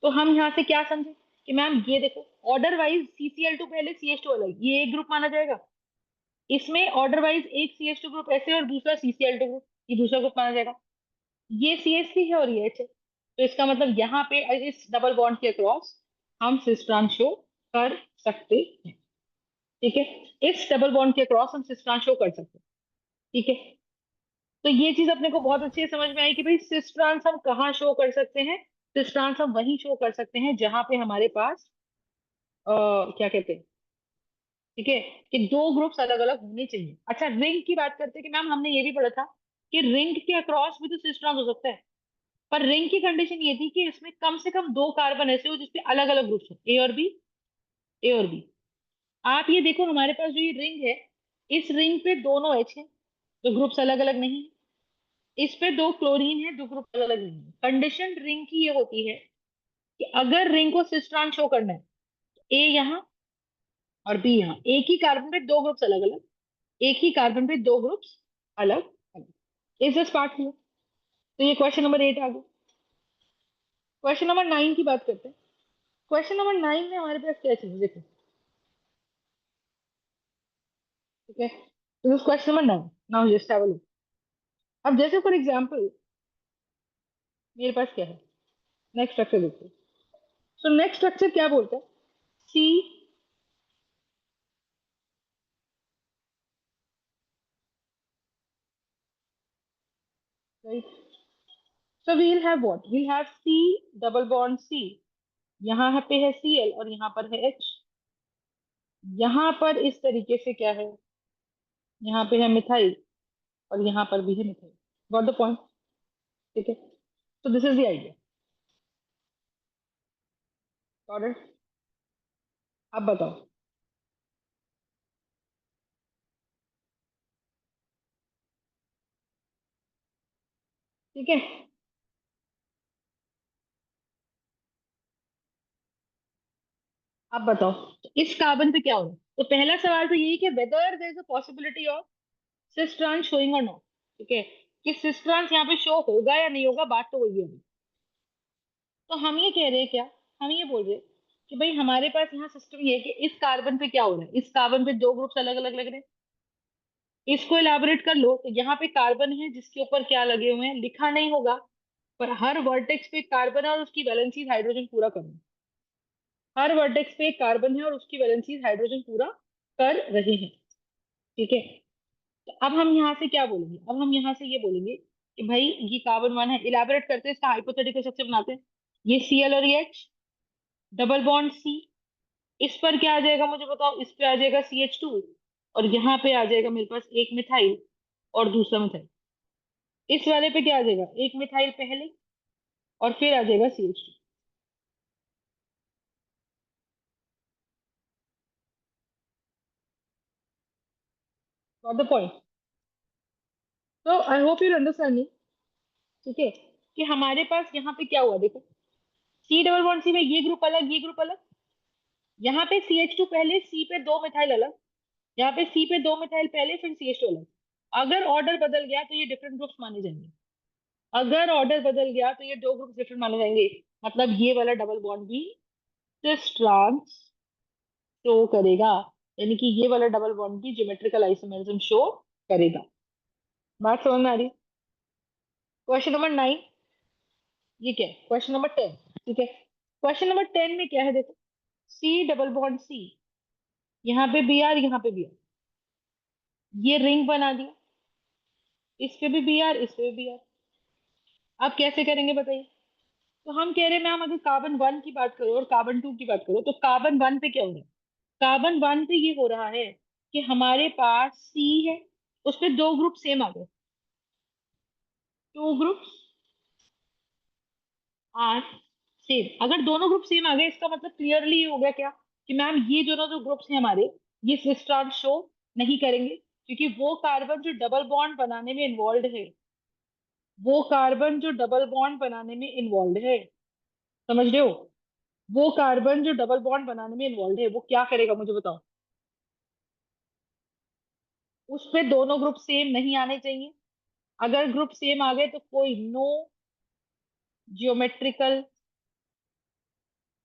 तो हम यहाँ से क्या समझे कि मैम ये देखो, ऑर्डर वाइज CCl2 पहले CH2 अलग, ये एक ग्रुप माना जाएगा। इसमें ऑर्डर वाइज एक CH2 ग्रुप ऐसे और दूसरा CCl2 ग्रुप, ये दूसरा ग्रुप माना जाएगा। ये CH3 है और ये H है, तो इसका मतलब यहाँ पे इस डबल बॉन्ड के अक्रॉस हम सिस्ट्रान शो कर सकते हैं। ठीक है, इस डबल बॉन्ड के अक्रॉस हम सिस्ट्रान शो कर सकते हैं। ठीक है, तो ये चीज अपने को बहुत अच्छे से समझ में आई कि भाई सिस्ट्रांस हम कहाँ शो कर सकते हैं। सिस्ट्रांस हम वहीं शो कर सकते हैं जहां पे हमारे पास क्या कहते हैं, ठीक है, कि दो ग्रुप्स अलग अलग होने चाहिए। अच्छा, रिंग की बात करते हैं कि मैम हमने ये भी पढ़ा था कि रिंग के अक्रॉस भी तो सिस्ट्रांस हो सकता है, पर रिंग की कंडीशन ये थी कि इसमें कम से कम दो कार्बन ऐसे हो जिसपे अलग अलग ग्रुप्स हो, ए और बी, ए और बी। आप ये देखो हमारे पास जो ये रिंग है, इस रिंग पे दोनों एच है, तो ग्रुप्स अलग अलग नहीं। इस पे दो क्लोरीन है, दो ग्रुप अलग अलग नहीं है। कंडीशन रिंग की ये होती है कि अगर रिंग को सिस्ट्रान शो करना है, ए यहाँ और बी यहाँ, एक ही कार्बन पे दो ग्रुप्स अलग अलग, एक ही कार्बन पे दो ग्रुप्स अलग अलग। Is this part clear? तो ये क्वेश्चन नंबर 8 आ गया। क्वेश्चन नंबर 9 की बात करते हैं। क्वेश्चन नंबर 9 में हमारे पास क्या चीज देखो। ठीक है, तो question number 9, now just have a look. अब जैसे फॉर एग्जांपल मेरे पास क्या है, नेक्स्ट स्ट्रक्चर देखो। सो नेक्स्ट स्ट्रक्चर क्या बोलता है, C, right. So we'll have what, we'll have C double bond C, यहाँ पे है Cl और यहाँ पर है H। यहाँ पर इस तरीके से क्या है, यहाँ पे है मिथाइल और यहाँ पर भी है मिथाइल। Got the point? ठीक है, तो this is the idea. Got it? अब बताओ। ठीक है, अब बताओ तो इस कार्बन पे क्या होगा। तो पहला सवाल तो यही कि whether there is a possibility of cis trans showing और नॉट। ठीक है, कि सिस ट्रांस यहाँ पे शो होगा या नहीं होगा, बात तो वही होगी। तो हम ये कह रहे हैं क्या, हम ये बोल रहे हैं कि भाई हमारे पास यहाँ सिस्टम ये है कि इस कार्बन पे क्या हो रहा है, इस कार्बन पे दो ग्रुप्स अलग अलग लग रहे हैं। इसको इलाबोरेट कर लो तो यहाँ पे कार्बन है जिसके ऊपर क्या लगे हुए हैं लिखा नहीं होगा, पर हर वर्टेक्स पे कार्बन है और उसकी वैलेंसीज हाइड्रोजन पूरा करना। हर वर्टेक्स पे कार्बन है और उसकी वैलेंसीज हाइड्रोजन पूरा कर रहे हैं। ठीक है। तो अब हम यहाँ से क्या बोलेंगे, अब हम यहाँ से ये बोलेंगे कि भाई ये कार्बन वन है, इलाबोरेट करते हैं, इसका हाइपोथेटिकल स्ट्रक्चर बनाते हैं। ये Cl और एच, डबल बॉन्ड सी, इस पर क्या आ जाएगा मुझे बताओ, इस पे आ जाएगा CH2, और यहाँ पे आ जाएगा मेरे पास एक मिथाइल और दूसरा मिथाइल। इस वाले पे क्या आ जाएगा, एक मिथाइल पहले और फिर आ जाएगा CH2। Got the point. तो I hope you understand me. ठीक है, कि हमारे पास यहाँ पे क्या हुआ देखो, C डबल बॉन्ड सी में ये ग्रुप अलग, ये ग्रुप अलग, यहाँ पे CH2 पहले, C पे दो मिथाइल अलग, यहाँ पे C पे दो मिथाइल पहले फिर CH2 अलग। अगर ऑर्डर बदल गया तो ये डिफरेंट ग्रुप्स माने जाएंगे। अगर ऑर्डर बदल गया तो ये दो ग्रुप्स डिफरेंट माने जाएंगे। मतलब ये वाला डबल बॉन्ड भी सिस ट्रांस शो करेगा, यानी कि ये वाला डबल बॉन्ड भी ज्योमेट्रिकल आइसोमेरिज्म शो करेगा। बात समझ में आ रही। क्वेश्चन नंबर 9, ये क्या है, क्वेश्चन नंबर 10। ठीक है, क्वेश्चन नंबर 10 में क्या है देखो, C डबल बॉन्ड C, यहाँ पे Br, यहाँ पे Br, ये रिंग बना दिया, इस पे भी Br, इस पे भी Br। अब कैसे करेंगे बताइए। तो हम कह रहे हैं मैम अगर कार्बन वन की बात करो और कार्बन टू की बात करो, तो कार्बन वन पे क्या हो रहा है, कार्बन वन पे ये हो रहा है कि हमारे पास सी है, उसमें दो ग्रुप सेम आ गए, टू ग्रुप्स आर सेम। अगर दोनों ग्रुप सेम आ गए इसका मतलब क्लियरली ये हो गया क्या, कि मैम ये दोनों जो ग्रुप्स हैं हमारे, ये सिस ट्रांस शो नहीं करेंगे, क्योंकि वो कार्बन जो डबल बॉन्ड बनाने में इन्वॉल्व है, वो कार्बन जो डबल बॉन्ड बनाने में इन्वॉल्व है, समझ रहे हो, वो कार्बन जो डबल बॉन्ड बनाने में इन्वॉल्व है वो क्या करेगा मुझे बताओ। उस पे दोनों ग्रुप सेम नहीं आने चाहिए। अगर ग्रुप सेम आ गए तो कोई जियोमेट्रिकल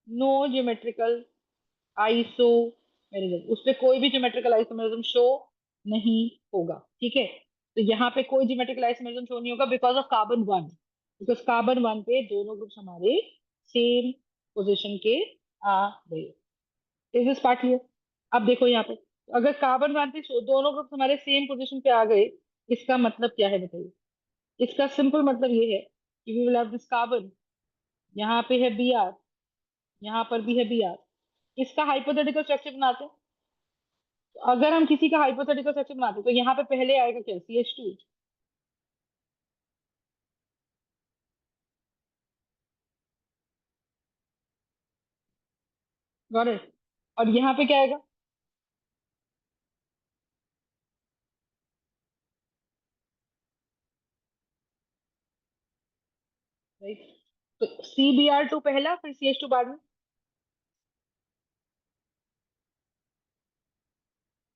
नो जियोमेट्रिकल आइसोमेरिज्म, उस पे कोई भी ज्योमेट्रिकल आइसोमेरिज्म शो नहीं होगा। ठीक है, तो यहाँ पे कोई ज्योमेट्रिकल आइसोमेरिज्म शो नहीं होगा because of carbon one, because carbon one पे दोनों ग्रुप्स हमारे सेम पोजिशन के आ गए। Is this part clear. अब देखो यहाँ पे, अगर कार्बन वन पे दोनों ग्रुप्स हमारे सेम पोजिशन पे आ गए, इसका मतलब क्या है बताइए। इसका सिंपल मतलब ये है कि we will have this carbon, यहाँ पे है Br, यहाँ पर भी है Br, इसका हाइपोथेटिकल स्ट्रक्चर बनाते हैं। तो अगर हम किसी का हाइपोथेटिकल स्ट्रक्चर बनाते हैं तो यहाँ पे पहले आएगा क्या, CH2। Got it. और यहाँ पे क्या आएगा, राइट। तो CBr2 पहला फिर CH2 बाद में।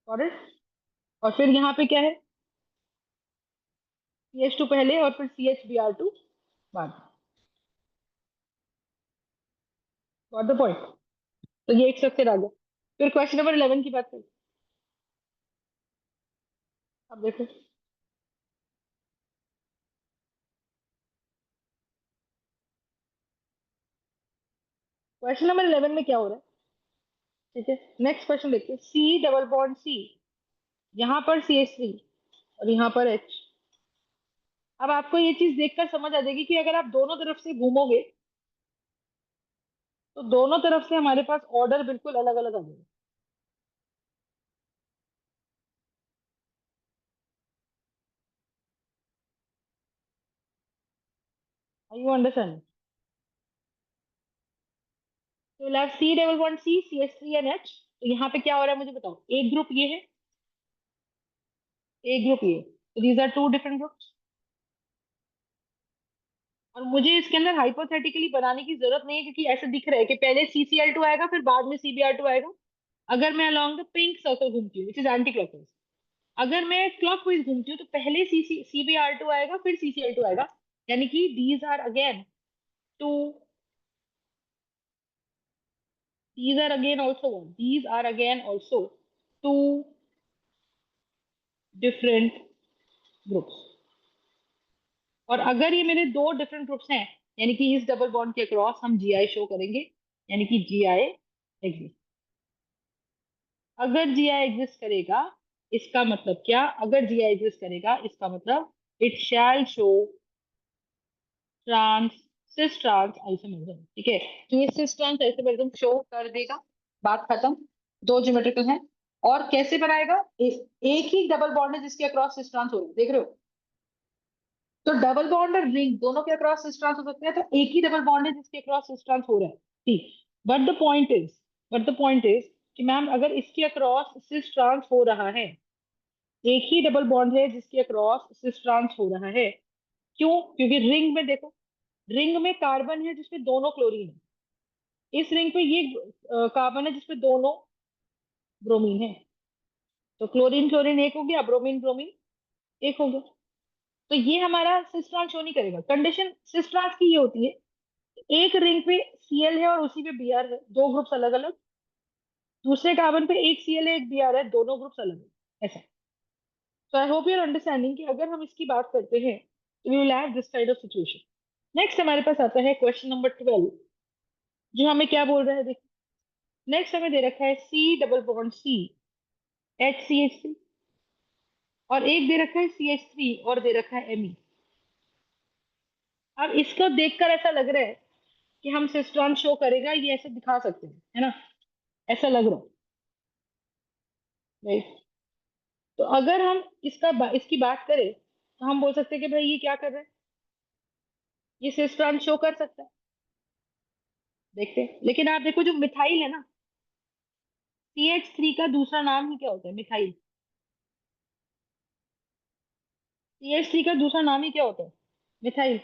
Got it. और फिर यहाँ पे क्या है, CH2 पहले और फिर CHBr2 बाद में। Got the point. तो ये एक स्ट्रक्चर आ गया। फिर क्वेश्चन नंबर 11 की बात करें। अब देखो, क्वेश्चन नंबर 11 में क्या हो रहा है। ठीक है, नेक्स्ट क्वेश्चन देखिए, C डबल बॉन्ड C, यहाँ पर CH3 और यहाँ पर H। अब आपको ये चीज देखकर समझ आ जाएगी कि अगर आप दोनों तरफ से घूमोगे तो दोनों तरफ से हमारे पास ऑर्डर बिल्कुल अलग अलग आ जाएगा। You understand. तो लैब C double bond C, CH3 and H। तो यहाँ पे क्या हो रहा है मुझे बताओ, एक ग्रुप ये है, एक ग्रुप ये, तो these are two different groups. और मुझे इसके अंदर हाइपोथेटिकली बनाने की जरूरत नहीं है, क्योंकि ऐसा दिख रहा है कि पहले CCl2 आएगा फिर बाद में CBr2 आएगा। अगर मैं अलोंग द पिंक सर्कल घूमती हूँ विच इज एंटी क्लॉकवाइज, अगर मैं क्लॉकवाइज घूमती हूँ तो पहले CBr2 आएगा फिर CCl2 आएगा, यानी कि these are again two these are again also what? These are again also two different groups. और अगर ये मेरे दो डिफरेंट ग्रुप्स हैं, यानी कि इस डबल बॉन्ड के अक्रॉस हम जीआई शो करेंगे, यानी कि जीआई एग्जिस्ट। अगर जीआई एग्जिस्ट करेगा इसका मतलब क्या? अगर जीआई एग्जिस्ट करेगा इसका मतलब it shall show trans cis trans isomerism. ठीक है, तो ये सिस ट्रांस आइसोमरिज्म शो कर देगा, बात खत्म। दो ज्योमेट्रिकल है। और कैसे बनाएगा? एक ही डबल बॉन्ड है जिसके अक्रॉस सिस ट्रांस हो रहा है, देख रहे हो? तो डबल बॉन्ड और रिंग दोनों के अक्रॉस सिस ट्रांस हो सकते हैं, तो एक ही डबल बॉन्ड है जिसके अक्रॉस सिस ट्रांस हो रहा है। ठीक। But the point is but the point is कि मैम अगर इसके अक्रॉस सिस ट्रांस हो रहा है, एक ही डबल बॉन्ड है जिसके अक्रॉस सिस ट्रांस हो रहा है, क्यों? क्योंकि रिंग में देखो, रिंग में कार्बन है जिसपे दोनों क्लोरीन है, इस रिंग पे ये कार्बन है जिसपे दोनों ब्रोमीन है, तो क्लोरीन क्लोरीन एक हो गया, ब्रोमीन ब्रोमीन एक हो गया। तो ये हमारा सिस ट्रांस शो नहीं करेगा। कंडीशन सिस ट्रांस की ये होती है, एक रिंग पे सीएल है और उसी पे बीआर है, दो ग्रुप्स अलग अलग। दूसरे कार्बन पे एक सीएल है एक बीआर है, दोनों ग्रुप्स अलग है, ऐसा। तो I hope you are understanding कि अगर हम इसकी बात करते हैं तो we will have this kind of situation. Next हमारे पास आता है क्वेश्चन नंबर 12, जो हमें क्या बोल रहा है, देखिए। नेक्स्ट हमें दे रखा है सी डबल बॉन्ड सी HCH3, और एक दे रखा है CH3 और दे रखा है Me। अब इसको देखकर ऐसा लग रहा है कि हम सिस्टोन शो करेगा, ये ऐसे दिखा सकते हैं, है ना? ऐसा लग रहा है, राइट? तो अगर हम इसकी बात करें तो हम बोल सकते हैं कि भाई ये क्या कर रहा है, ये सिस्टोन शो कर सकता है। देखते हैं, लेकिन आप देखो जो मिथाइल है ना, CH3 का दूसरा नाम ही क्या होता है? मिथाइल। CH3 का दूसरा नाम ही क्या होता है? मिथाइल।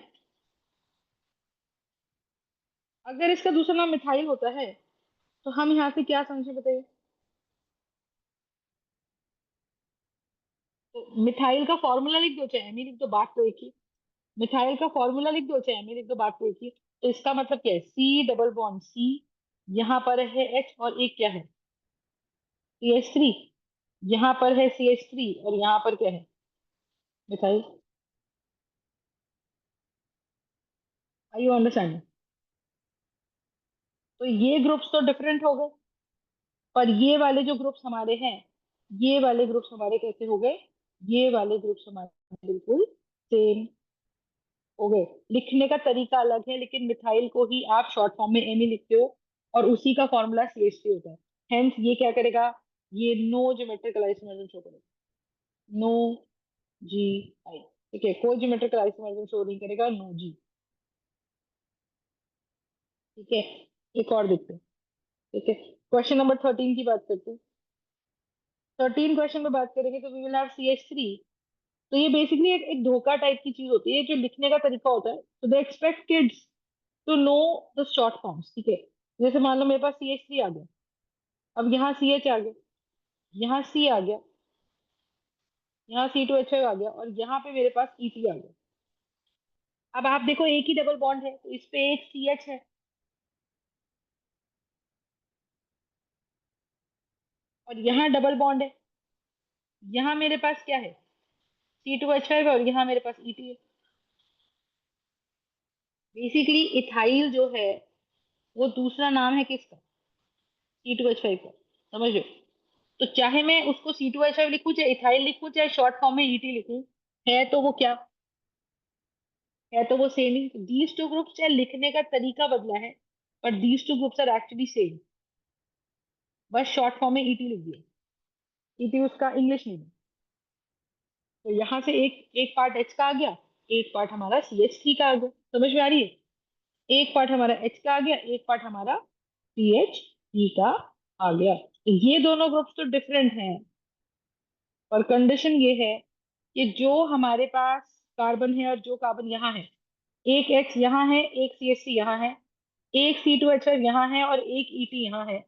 अगर इसका दूसरा नाम मिथाइल होता है तो हम यहाँ से क्या समझे, बताइए? तो मिथाइल का फॉर्मूला लिख दो, चाहे एमी लिख दो, बात तो एक ही। मिथाइल का फॉर्मूला लिख दो, चाहे एमी लिख दो, बात तो एक ही। तो इसका मतलब क्या है? सी डबल बॉन्ड सी, यहाँ पर है H और एक क्या है? CH3। यहाँ पर है CH3 और यहाँ पर क्या है? मिथाइल। I you understand? तो ये ग्रुप्स तो डिफरेंट हो गए, पर ये वाले जो ग्रुप्स हमारे हैं, ये वाले ग्रुप्स हमारे कैसे हो गए? ये वाले ग्रुप्स हमारे बिल्कुल सेम हो गए। लिखने का तरीका अलग है, लेकिन मिथाइल को ही आप शॉर्ट फॉर्म में एमी लिखते हो, और उसी का फॉर्मूला CH3 होता है। हेंस ये क्या करेगा? ये नो ज्योमेट्रिकल आइसोमरिज्म शो करेगा, नो GI। ठीक है, कोई ज्योमेट्रिकल आइसोमरिज्म शो नहीं करेगा, नो G। ठीक है, एक और देखते हैं। ठीक है, क्वेश्चन नंबर 13 की बात करते हैं। 13 क्वेश्चन में बात करेंगे तो वी विल हैव CH3। तो ये बेसिकली एक धोखा टाइप की चीज होती है, जो लिखने का तरीका होता है। तो they expect kids to know the short forms. ठीक है, जैसे मान लो मेरे पास CH3 आ गया, अब यहाँ CH आ गया, यहाँ C आ गया, यहाँ C2H5 आ गया, और यहाँ पे मेरे पास ET आ गया। अब आप देखो एक ही डबल बॉन्ड है, तो इस पे एक CH है, और यहाँ डबल बॉन्ड है, यहाँ मेरे पास क्या है? C2H5 है, और यहाँ मेरे पास ET है। बेसिकली इथाइल जो है वो दूसरा नाम है किसका? C2H5 का, समझ लो। तो चाहे मैं उसको C2H5 लिखूं, चाहे इथाइल लिखूं, चाहे शॉर्ट फॉर्म में ET लिखूं, है तो वो क्या है? तो वो सेम ही। दीज टू ग्रुप्स, चाहे लिखने का तरीका बदला है, पर these two groups are actually same, बस शॉर्ट फॉर्म में ET लिख दिया। ET उसका इंग्लिश नेम है। तो यहाँ से एक एक पार्ट H का आ गया, एक पार्ट हमारा CH3 का आ गया, समझ में आ रही है? एक पार्ट हमारा H का आ गया, एक पार्ट हमारा CH3 का आ गया। तो ये दोनों ग्रुप्स तो डिफरेंट हैं, और कंडीशन ये है कि जो हमारे पास कार्बन है और जो कार्बन यहाँ है, एक H यहाँ है, एक CH3 यहाँ है, एक C2H5 यहाँ है, और एक ET यहाँ है।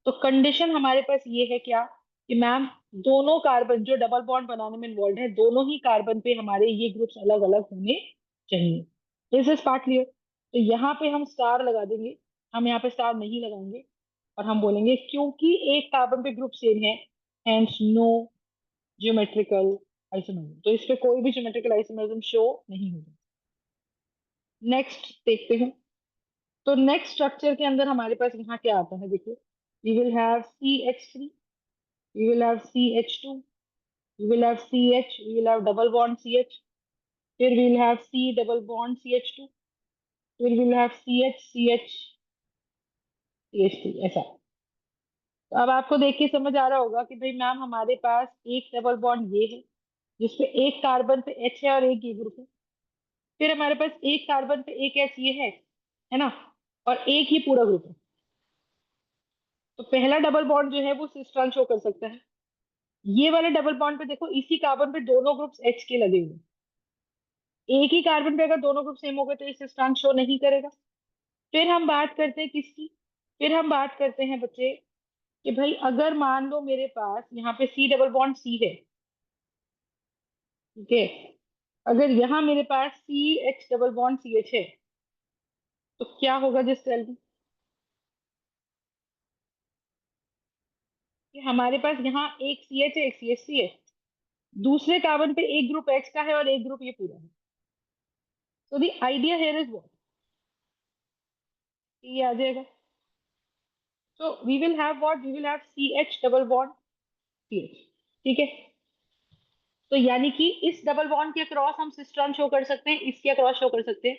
तो कंडीशन हमारे पास ये है क्या, कि मैम दोनों कार्बन जो डबल बॉन्ड बनाने में इन्वॉल्व है, दोनों ही कार्बन पे हमारे ये ग्रुप्स अलग अलग होने चाहिए। This is part clear? तो यहाँ पे हम स्टार लगा देंगे, हम यहाँ पे स्टार नहीं लगाएंगे। और हम बोलेंगे क्योंकि एक कार्बन पे ग्रुप सेम है, हेंस नो ज्योमेट्रिकल आइसोमरिज्म। तो इस पे कोई भी ज्योमेट्रिकल आइसोमरिज्म शो नहीं होगा। नेक्स्ट देखते हैं। तो नेक्स्ट स्ट्रक्चर के अंदर हमारे पास यहाँ क्या आता है, देखिए, we will have CH3, we will have CH2, we will have CH, we will have double bond CH, फिर we will have C double bond CH2, फिर we will have CH CH CH3, ऐसा। तो अब आपको देख के समझ आ रहा होगा कि भाई मैम हमारे पास एक डबल बॉन्ड ये है जिसपे एक कार्बन पे H है और एक ये ग्रुप है, फिर हमारे पास एक कार्बन पे एक H ये है ना, और एक ही पूरा ग्रुप है। तो पहला डबल बॉन्ड जो है वो सिस्टर्न शो कर सकता है। ये वाले डबल बॉन्ड पे देखो, इसी कार्बन पे दोनों ग्रुप्स H के लगे हुए हैं। एक ही कार्बन पे अगर दोनों ग्रुप सेम हो गए तो ये सिस्टर्न शो नहीं करेगा। फिर हम बात करते हैं किसकी, फिर हम बात करते हैं बच्चे कि भाई अगर मान लो मेरे पास यहाँ पे C डबल बॉन्ड C है, ठीक है, अगर यहाँ मेरे पास CH डबल बॉन्ड CH है, तो क्या होगा जिस सेल में, कि हमारे पास यहाँ एक CH है एक CH3 है, दूसरे कार्बन पे एक ग्रुप H का है और एक ग्रुप ये पूरा है। तो the idea here is what, ये आ जाएगा। So we will have what? We will have CH double bond CH, ठीक है। तो यानी कि इस डबल बॉन्ड के अक्रॉस हम सिस्टर्न शो कर सकते हैं, इसके अक्रॉस शो कर सकते हैं,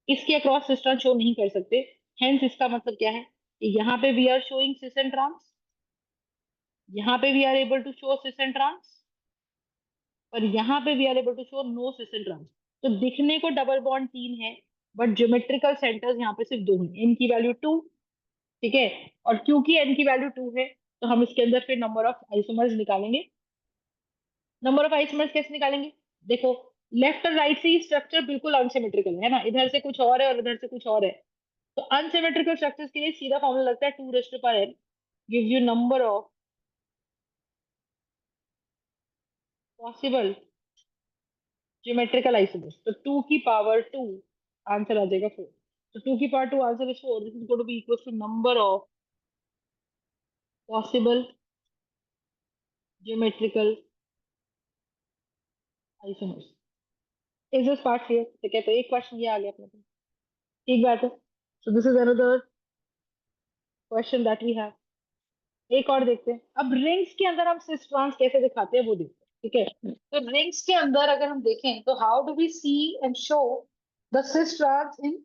इसके अक्रॉस सिस्टर्न शो नहीं कर सकते। हेंस इसका मतलब क्या है कि यहाँ पे we are showing cis and trans, यहाँ पे we are able to show cis and trans, और यहाँ पे we are able to show no cis and trans. तो दिखने को डबल बॉन्ड 3 है, बट ज्योमेट्रिकल सेंटर्स यहाँ पे सिर्फ 2 हैं, एन की वैल्यू 2, ठीक है। और क्योंकि एन की वैल्यू 2 है तो हम इसके अंदर फिर नंबर ऑफ आइसोमर्स निकालेंगे। नंबर ऑफ आइसोमर्स कैसे निकालेंगे, देखो, लेफ्ट और राइट से ही स्ट्रक्चर बिल्कुल अनसिमेट्रिकल है ना, इधर से कुछ और है और इधर से कुछ और है। तो अनसिमेट्रिकल स्ट्रक्चर्स के लिए सीधा फॉर्मूला लगता है 2n gives you number of possible geometrical isomers. तो 2 की पावर 2, आंसर आ जाएगा 4। तो 2 की power 2 answer is 4, this is going to be equal to number of possible geometrical isomers. Is this part clear, ठीक है। तो एक क्वेश्चन ये आ गया अपने पास, ठीक बात है। So this is another question that we have. एक और देखते हैं। अब रिंग्स के अंदर हम सिस ट्रांस कैसे दिखाते हैं वो देखते हैं, ठीक है। तो रिंग्स के अंदर अगर हम देखें तो how do we see and show the cis trans in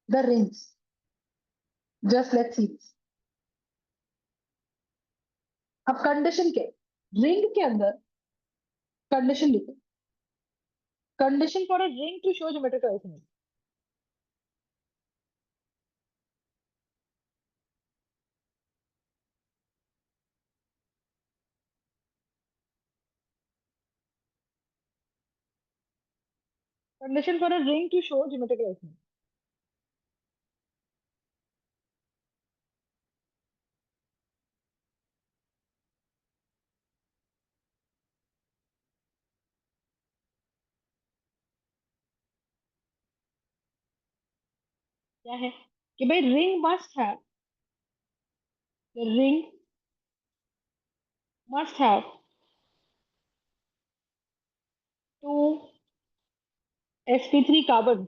the rings, just let's see. अब कंडीशन क्या है रिंग के अंदर, कंडीशन लिखो, condition for a ring to show geometrical isomers. Condition for a ring to show geometrical isomers क्या है, कि भाई ring must have two sp3 carbons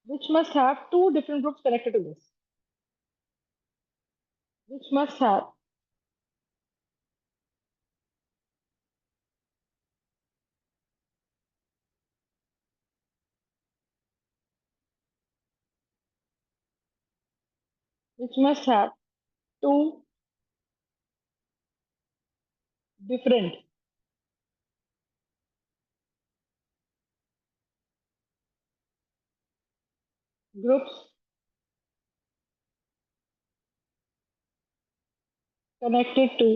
which must have two different groups connected to this, which must have which must have two different groups connected to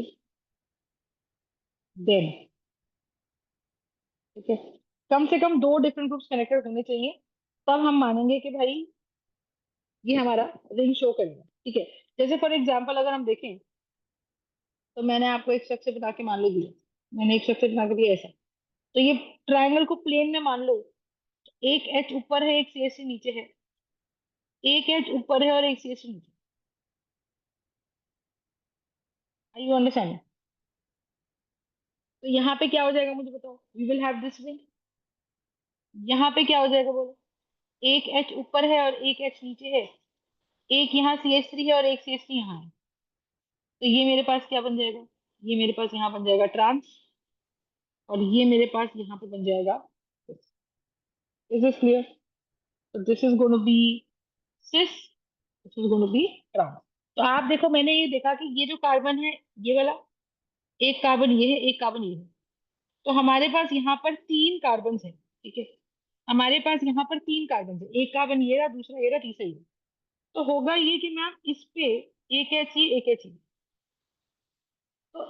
them, ठीक है। कम से कम दो डिफरेंट ग्रुप्स कनेक्टेड होने चाहिए, तब हम मानेंगे कि भाई ये हमारा रिंग शो करेगा, ठीक है। जैसे फॉर एग्जांपल अगर हम देखें, तो मैंने आपको एक स्ट्रक्चर बना के मान लो दिया, मैंने एक स्ट्रक्चर बना के दिया ऐसा। तो ये ट्रायंगल को प्लेन में मान लो, एक एच ऊपर है एक सी नीचे है, एक एच ऊपर है और एक सी एच नीचे। I you understand? तो यहाँ पे क्या हो जाएगा मुझे बताओ, we will have this way. यहाँ पे क्या हो जाएगा बोलो, एक एच ऊपर है और एक एच नीचे है, एक यहाँ सी एच थ्री है और एक सी एच थ्री यहाँ है। तो ये मेरे पास क्या बन जाएगा, ये मेरे पास यहाँ बन जाएगा ट्रांस, और ये मेरे पास यहाँ पे बन जाएगा। Is this clear? तो this is going to be cis, this is going to be trans. तो आप देखो, मैंने ये देखा कि ये जो कार्बन है, ये वाला, एक कार्बन ये है, एक कार्बन ये है। तो हमारे पास यहाँ पर तीन कार्बन है, ठीक है। हमारे पास यहाँ पर तीन कार्बन है, एक कार्बन ये रहा, दूसरा ये रहा, तीसरा ये रहा। तो होगा ये कि मैम इस पे एक एच ही, एक एच ही। तो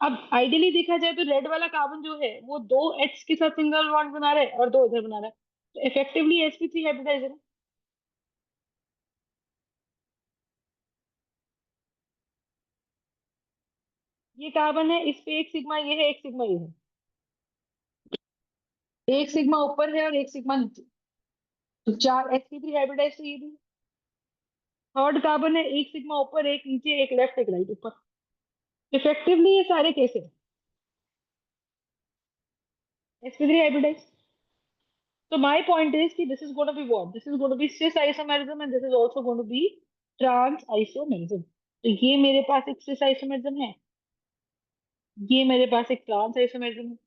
अब आइडियली देखा जाए तो रेड वाला कार्बन जो है वो दो एच के साथ सिंगल बॉन्ड बना रहा है और दो इधर बना रहा है, तो इफेक्टिवली sp3 हाइब्रिडाइजर है। ये कार्बन है, इस पे एक सिग्मा ये है, एक सिग्मा ये है, एक सिग्मा ऊपर है और एक सिग्मा नीचे। तो चार sp3 हाइब्रिडाइज तो ये भी। थर्ड कार्बन है, एक सिग्मा ऊपर, एक नीचे, एक लेफ्ट एक राइट ऊपर। इफेक्टिवली ये सारे कैसे sp3 hybridise. So my point is कि this is going to be what? This is going to be cis isomerism and this is also going to be trans isomerism. तो ये मेरे पास एक cis isomerism है, ये मेरे पास एक trans isomerism है।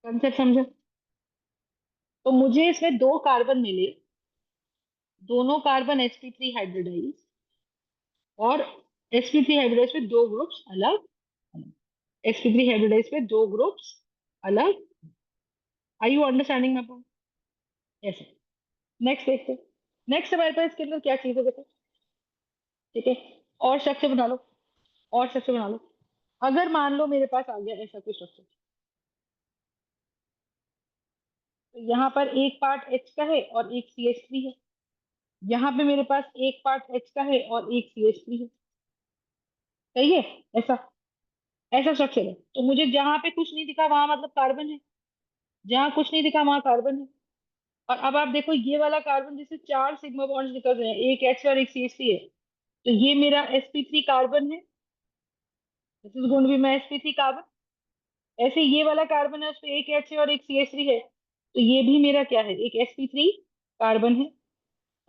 कंसेप्ट समझे? तो मुझे इसमें दो कार्बन मिले, दोनों कार्बन sp3 हाइब्रिडाइज, और sp3 हाइब्रिडाइज पे दो ग्रुप्स अलग, sp3 हाइब्रिडाइज पे दो ग्रुप्स अलग। Are you understanding my point? ऐसे। नेक्स्ट देखते हैं। नेक्स्ट हमारे पास इसके अंदर क्या चीज है देखो, ठीक है। और स्ट्रक्चर बना लो, और स्ट्रक्चर बना लो। अगर मान लो मेरे पास आ गया ऐसा कुछ स्ट्रक्चर, तो यहाँ पर एक पार्ट एच का है और एक सी एच थ्री है, यहाँ पे मेरे पास एक पार्ट एच का है और एक सी एच थ्री है, सही है? ऐसा, ऐसा स्ट्रक्चर है। तो मुझे जहां पे कुछ नहीं दिखा वहां मतलब कार्बन है, जहां कुछ नहीं दिखा वहां कार्बन है। और अब आप देखो ये वाला कार्बन जिससे चार सिग्मा बॉन्ड्स निकल रहे हैं, एक एच और एक सी एच थ्री है, तो ये मेरा sp3 कार्बन है, this is going to be my sp3 carbon. ऐसे ये वाला कार्बन है, उसपे एक एच है और एक सी एच थ्री है, तो ये भी मेरा क्या है, एक sp3 कार्बन है।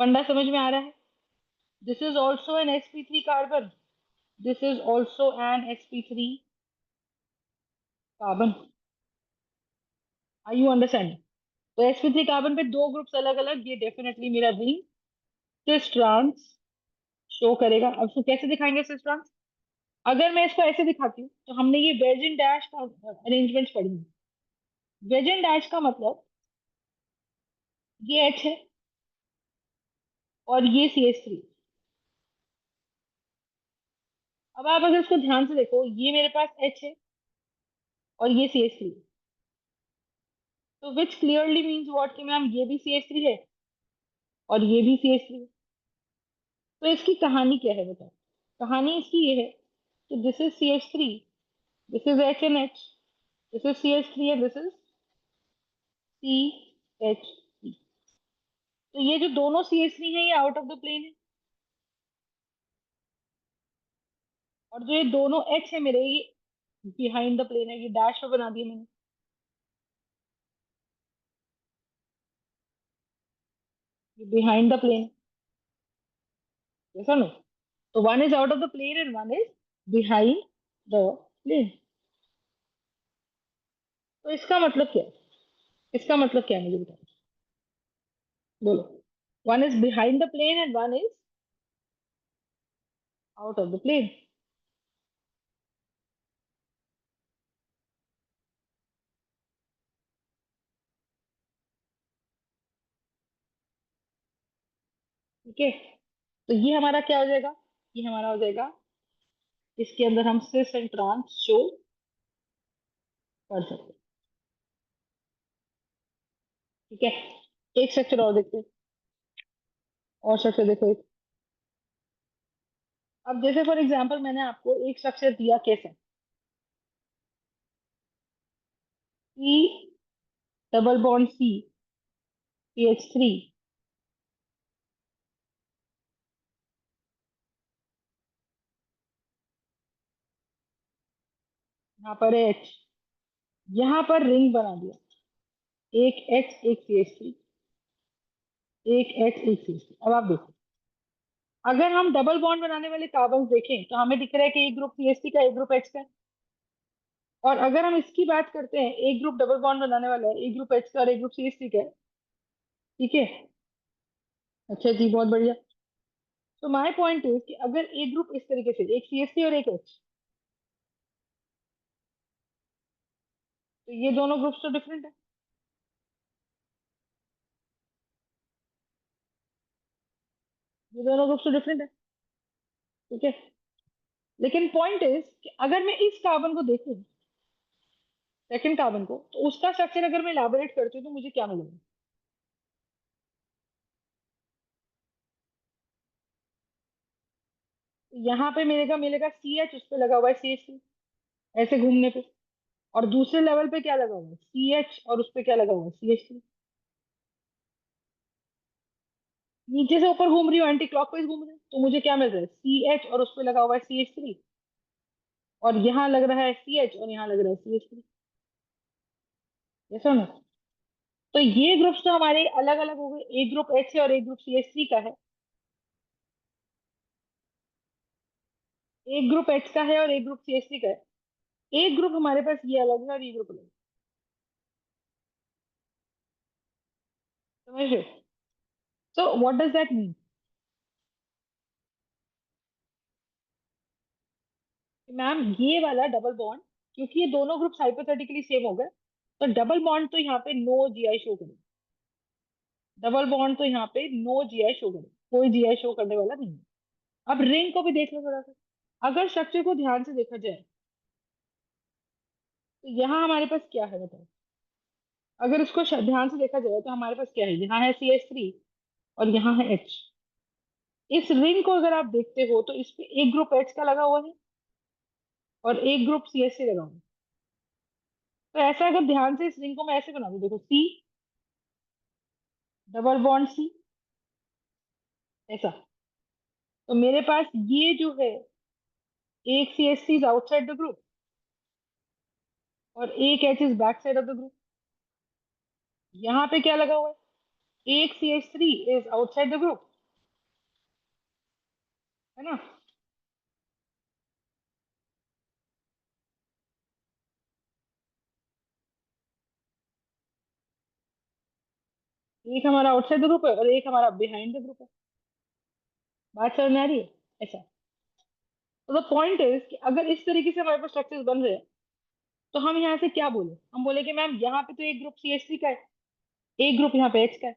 फंडा समझ में आ रहा है? This is also an sp3 carbon. This is also an sp3 carbon. Are you understanding? तो sp3 कार्बन पे दो ग्रुप्स अलग अलग, ये डेफिनेटली मेरा रिंग सिस ट्रांस शो करेगा। अब इसको कैसे दिखाएंगे सिस ट्रांस? अगर मैं इसको ऐसे दिखाती हूँ तो हमने ये वेज इन डैश का अरेंजमेंट पढ़ी है। वेज इन डैश का मतलब ये एच है और ये सी एच थ्री। अब आप अगर इसको ध्यान से देखो, ये मेरे पास एच है और ये सी एच थ्री, तो विच क्लियरली मीन्स व्हाट कि मैम ये भी सी एच थ्री है और ये भी सी एच थ्री है। तो इसकी कहानी क्या है बताओ? कहानी इसकी ये है कि this is C H three, this is H N H, this is C H three and this is C H three. तो ये जो दोनों सी एच थ्री है ये आउट ऑफ द प्लेन है, और जो ये दोनों एच है मेरे, ये बिहाइंड द प्लेन है, ये डैश पे बना दिया मैंने, ये बिहाइंड द प्लेन, ऐसा नो? तो one is out of the plane and one is behind the plane. तो इसका मतलब क्या है, इसका मतलब क्या है मुझे बताओ, बोलो। One is behind the plane and one is out of the plane. ठीक है। तो ये हमारा क्या हो जाएगा, ये हमारा हो जाएगा, इसके अंदर हम सिस एंड ट्रांस शो कर सकते हैं। ठीक है। एक स्ट्रक्चर और देखते हैं, और स्ट्रक्चर देखो एक। अब जैसे फॉर एग्जांपल मैंने आपको एक स्ट्रक्चर दिया कैसे, सी डबल बॉन्ड सी CH3, यहाँ पर H, यहाँ पर रिंग बना दिया, एक H एक CH3, एक H एक CH3। अब आप देखो, अगर हम डबल बॉन्ड बनाने वाले कार्बन देखें तो हमें दिख रहा है कि एक ग्रुप CH3 का, एक ग्रुप H का है। और अगर हम इसकी बात करते हैं, एक ग्रुप डबल बॉन्ड बनाने वाला है, एक ग्रुप H का और एक ग्रुप CH3 का है, ठीक है। अच्छा जी, बहुत बढ़िया। तो माय पॉइंट इज कि अगर एक ग्रुप इस तरीके से, एक CH3 और एक H, तो ये दोनों ग्रुप्स तो डिफरेंट है, ये दोनों ग्रुप्स तो डिफरेंट है, ठीक है। लेकिन पॉइंट इज कि अगर मैं इस कार्बन को देखूं, सेकंड कार्बन को, तो उसका स्ट्रक्चर अगर मैं इलाबोरेट करती हूँ तो मुझे क्या मिलेगा। यहाँ पे मिलेगा मिलेगा CH, उस पे लगा हुआ है CH3, ऐसे घूमने पे। और दूसरे लेवल पे क्या लगा हुआ है, CH, और उस पे क्या लगा हुआ है, CH3। नीचे से ऊपर घूम रही हूँ, एंटी क्लॉकवाइज घूम रही हूँ, तो मुझे क्या मिल रहा है, CH, और उस पे लगा हुआ है CH3, और यहाँ लग रहा है CH, और यहाँ लग रहा है CH3। ऐसा ना। तो ये ग्रुप्स तो हमारे अलग अलग हो गए, एक ग्रुप H है और एक ग्रुप CH3 का है, एक ग्रुप H का है और एक ग्रुप CH3 का है। एक ग्रुप हमारे पास ये अलग है और ये ग्रुप अलग है। समझ रहे हो? So what does that mean? Ma'am ये वाला डबल बॉन्ड, क्योंकि ये दोनों ग्रुप्स हाइपोथेटिकली सेम हो गए, तो डबल बॉन्ड तो यहाँ पे नो GI शो करेगा, डबल बॉन्ड तो यहाँ पे नो GI शो करेगा, कोई GI शो करने वाला नहीं है। अब रिंग को भी देख लो थोड़ा सा, अगर स्ट्रक्चर को ध्यान से देखा जाए तो यहाँ हमारे पास क्या है बताओ। अगर इसको ध्यान से देखा जाए तो हमारे पास क्या है, यहाँ है CH3 और यहाँ है H। इस रिंग को अगर आप देखते हो तो इस पे एक ग्रुप H का लगा हुआ है और एक ग्रुप CH3 लगा हुआ है। तो ऐसा अगर ध्यान से इस रिंग को मैं ऐसे बना दूं, देखो C डबल बॉन्ड C, ऐसा। तो मेरे पास ये जो है, एक CH3 is outside the group और एक H is back side of the group. यहाँ पे क्या लगा हुआ है, एक CH3 is outside the group, है ना। एक हमारा आउटसाइड द ग्रुप है और एक हमारा बिहाइंड द ग्रुप है। बात समझ में आ रही है? ऐसा। तो द पॉइंट इज कि अगर इस तरीके से हमारे पास स्ट्रक्चर्स बन रहे हैं, तो हम यहाँ से क्या बोले, हम बोले कि मैम यहाँ पे तो एक ग्रुप CH3 का है, एक ग्रुप यहाँ पे H का है।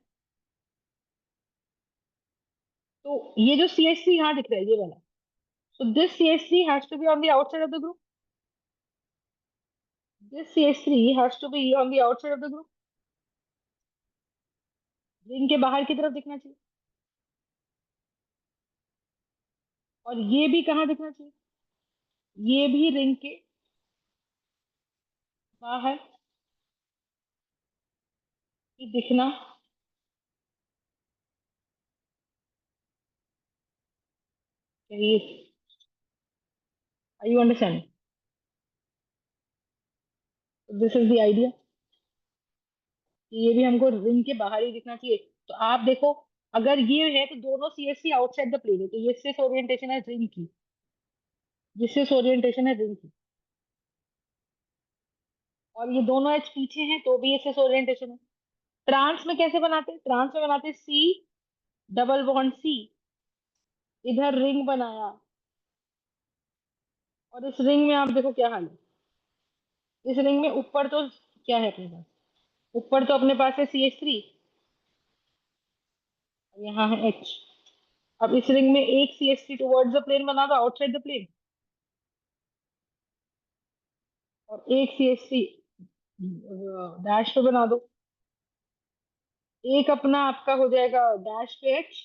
तो ये जो CH3 यहाँ दिख रहा है, ये वाला, so this CH3 has to be on the outside of the group. This CH3 has to be on the outside of the group. Ring के बाहर की तरफ दिखना चाहिए। और ये भी कहाँ दिखना चाहिए, ये भी रिंग के बाहर ही दिखना चाहिए। Are you understand? This is the idea, ये भी हमको रिंग के बाहर ही दिखना चाहिए। तो आप देखो, अगर ये है तो दोनों CH3 आउटसाइड द प्लेन है, तो ये सिस ओरिएंटेशन है रिंग की, ये सिस ओरिएंटेशन है रिंग की। और ये दोनों एच पीछे हैं तो भी ये सिस ओरिएंटेशन है। ट्रांस में कैसे बनाते हैं, ट्रांस में बनाते हैं C डबल बॉन्ड C, इधर रिंग बनाया, और इस रिंग में आप देखो क्या हाल है। इस रिंग में ऊपर तो क्या है अपने पास, ऊपर तो अपने पास है CH3 और यहाँ है H। अब इस रिंग में एक CH3 टुवर्ड्स द प्लेन बना दो, आउटसाइड द प्लेन, और एक CH3 डैश पे बना दो, एक अपना आपका हो जाएगा डैश पे H,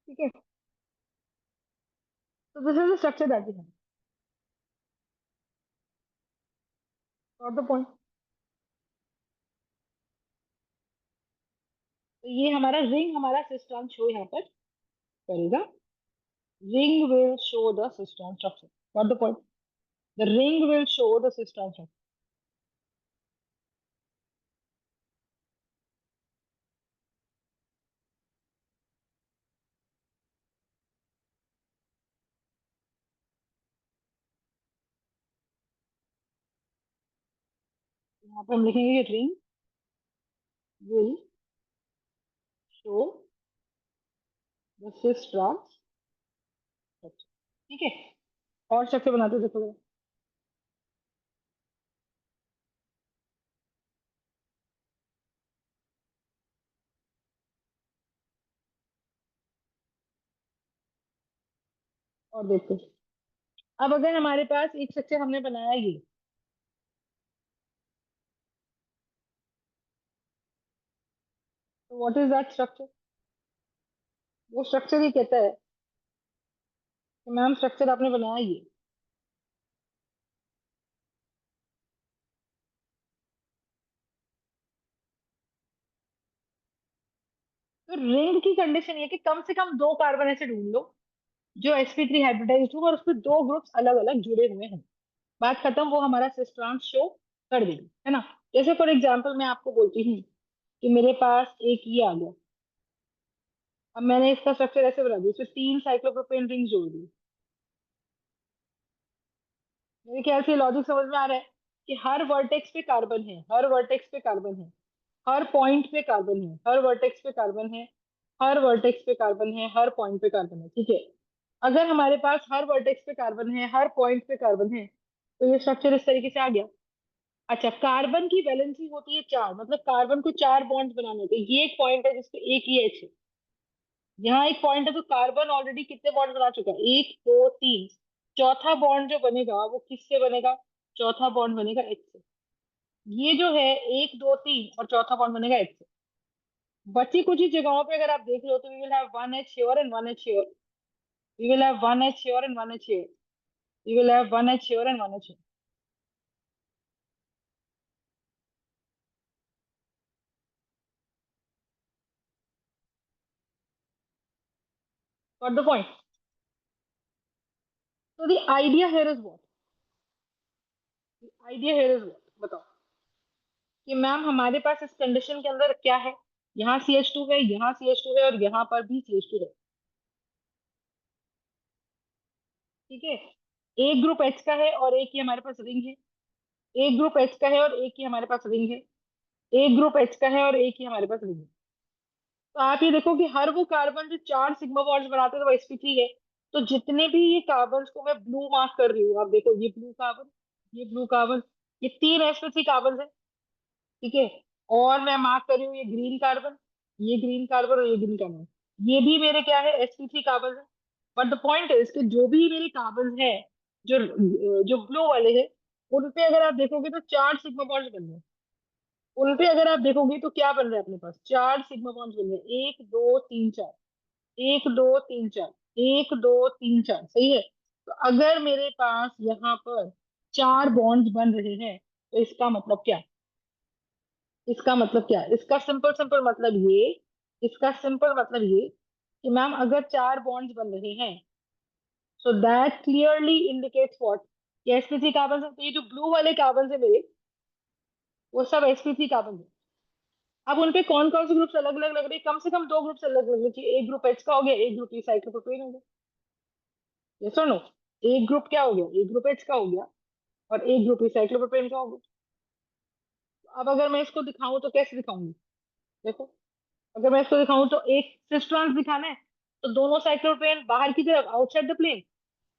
ठीक है, तो this is the structure that we have. Not the point. तो ये हमारा रिंग, हमारा सिस्टम शो यहाँ पर करेगा। Ring will show the system structure. Got the point? The ring will show the system structure. यहाँ पे हम लिखेंगे ring will show the system structure। ठीक है, और स्ट्रक्चर बनाते देखो जरा। और देखते हैं। अब अगर हमारे पास एक स्ट्रक्चर हमने बनाया ये, तो व्हाट इज दैट स्ट्रक्चर? वो स्ट्रक्चर ही कहता है कि मैम स्ट्रक्चर आपने बनाया ये। तो रिंग की कंडीशन ये कि कम से कम दो कार्बन ऐसे ढूंढ लो जो sp3 हाइब्रिडाइज्ड हो और उसमें दो ग्रुप्स अलग अलग जुड़े हुए हैं। बात खत्म, वो हमारा सिस्ट्रांस शो कर देगी, है ना। जैसे फॉर एग्जांपल मैं आपको बोलती हूँ कि मेरे पास एक ये आ गया। अब मैंने इसका स्ट्रक्चर ऐसे बना दिया, इसमें तीन साइक्लोप्रोपेन रिंग जोड़ दी। मेरे ख्याल से लॉजिक समझ में आ रहा है कि हर वर्टेक्स पे कार्बन है, हर वर्टेक्स पे कार्बन है, हर पॉइंट पे कार्बन है, हर वर्टेक्स पे कार्बन है, हर वर्टेक्स पे कार्बन है, हर पॉइंट पे कार्बन है। ठीक है, अगर हमारे पास हर वर्टेक्स पे कार्बन है, हर पॉइंट पे कार्बन है, तो ये स्ट्रक्चर इस तरीके से आ गया। अच्छा, कार्बन की वैलेंसी होती है चार, मतलब कार्बन को चार बॉन्ड्स बनाने होते हैं। ये एक पॉइंट है जिसपे एक ही एच है, यहाँ एक पॉइंट है, तो कार्बन ऑलरेडी कितने बॉन्ड बना चुका है? एक, दो, तीन। चौथा बॉन्ड जो बनेगा वो किससे बनेगा? चौथा बॉन्ड बनेगा एच से। ये जो है एक, दो, तीन, और चौथा बॉन्ड बनेगा एच से। बची कुछ ही जगहों पे अगर आप देख लो तो we will have one H here and one H here, we will have one H here and one H here, we will have one H here and one H here. Got the point? तो the idea here is what, idea here is what, बताओ कि मैम हमारे पास इस कंडीशन के अंदर क्या है? यहाँ CH2 है, यहाँ CH2 है, और यहाँ पर भी CH2 है। ठीक है, एक ग्रुप H का है और एक ही हमारे पास रिंग है। एक ग्रुप H का है और एक ही हमारे पास रिंग है। एक ग्रुप H का है और एक ही हमारे पास रिंग है। तो आप ये देखो कि हर वो कार्बन जो चार सिग्मा बॉन्ड्स बनाते हैं तो वो sp3 है। तो जितने भी ये कार्बन को मैं ब्लू मार्क कर रही हूँ, आप देखो ये ब्लू कार्बन, ये ब्लू कार्बन, ये तीन sp3 कार्बन है। ठीक है, और मैं मार्क कर रही हूँ ये ग्रीन कार्बन, ये ग्रीन कार्बन और ये ग्रीन कार्बन, ये भी मेरे क्या है? sp3 कार्बन है। बट द पॉइंट इज कि जो भी मेरे कार्बन है, जो जो ब्लू वाले हैं, उन पे अगर आप देखोगे तो चार सिग्मा बॉन्ड्स बन रहे हैं। उन पे अगर आप देखोगे तो क्या बन रहा है? अपने पास चार सिग्मा बॉन्ड्स बन रहे हैं, एक, दो, तीन, चार, एक, दो, तीन, चार, एक, दो, तीन, चार, सही है। तो अगर मेरे पास यहाँ पर चार बॉन्ड्स बन रहे हैं, तो इसका मतलब क्या? इसका मतलब क्या? इसका सिंपल सिंपल मतलब ये, इसका सिंपल मतलब ये कि मैम अगर चार बॉन्ड्स बन रहे हैं, so that clearly indicates what? ये sp3 कार्बन है। तो ये जो ब्लू वाले कार्बन है मेरे, वो सब sp3 कार्बन है। अब उनपे कौन कौन से ग्रुप्स अलग अलग लग रहे हैं? कम से कम दो ग्रुप्स अलग लगने चाहिए। एक ग्रुप H का हो गया, एक ग्रुप साइक्लोप्रोपेन हो गया। ये सुनो, एक ग्रुप क्या हो गया? एक ग्रुप H का हो गया और एक ग्रुप साइक्लोप्रोपेन का हो गया। अब अगर मैं इसको दिखाऊं तो कैसे दिखाऊंगी? देखो, अगर मैं इसको दिखाऊं तो एक सिस्ट्रॉन्स दिखाना है, तो दोनों साइक्लोपेन बाहर की तरफ, आउटसाइड द प्लेन,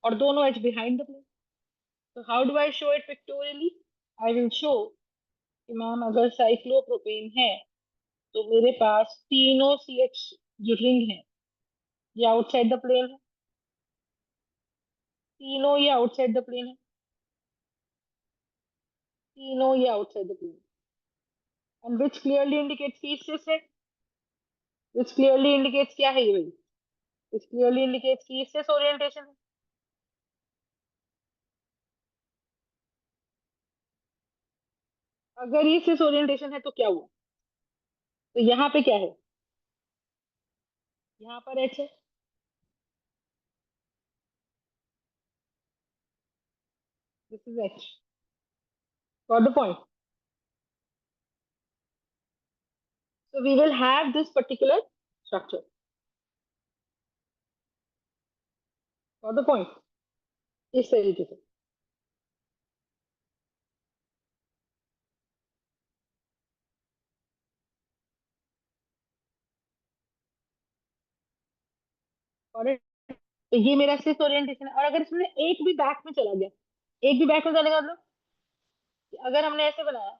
और दोनों एच बिहाइंड द प्लेन। तो how do I show it pictorially? I will show कि मैम अगर साइक्लोप्रोपेन है तो मेरे पास तीनों CH जो रिंग है, ये आउटसाइड द प्लेन है। तीनों ये आउटसाइड द प्लेन है, तीनों ये outside the plane. And which clearly indicates कि इससे, विच क्लियरली इंडिकेट्स क्या है ये भाई? दिस क्लियरली इंडिकेट्स कि सिस ओरिएंटेशन है। अगर ये सिस ओरिएंटेशन है तो क्या हुआ? तो यहाँ पे क्या है? यहाँ पर एच है। This is H. Got the point? So we will have this particular structure. Got the point? इस तरीके से। Got it? तो ये मेरा सिस ओरिएंटेशन है। और अगर इसमें एक भी बैक में चला गया, एक भी बैक में चलेगा मतलब कि अगर हमने ऐसे बनाया,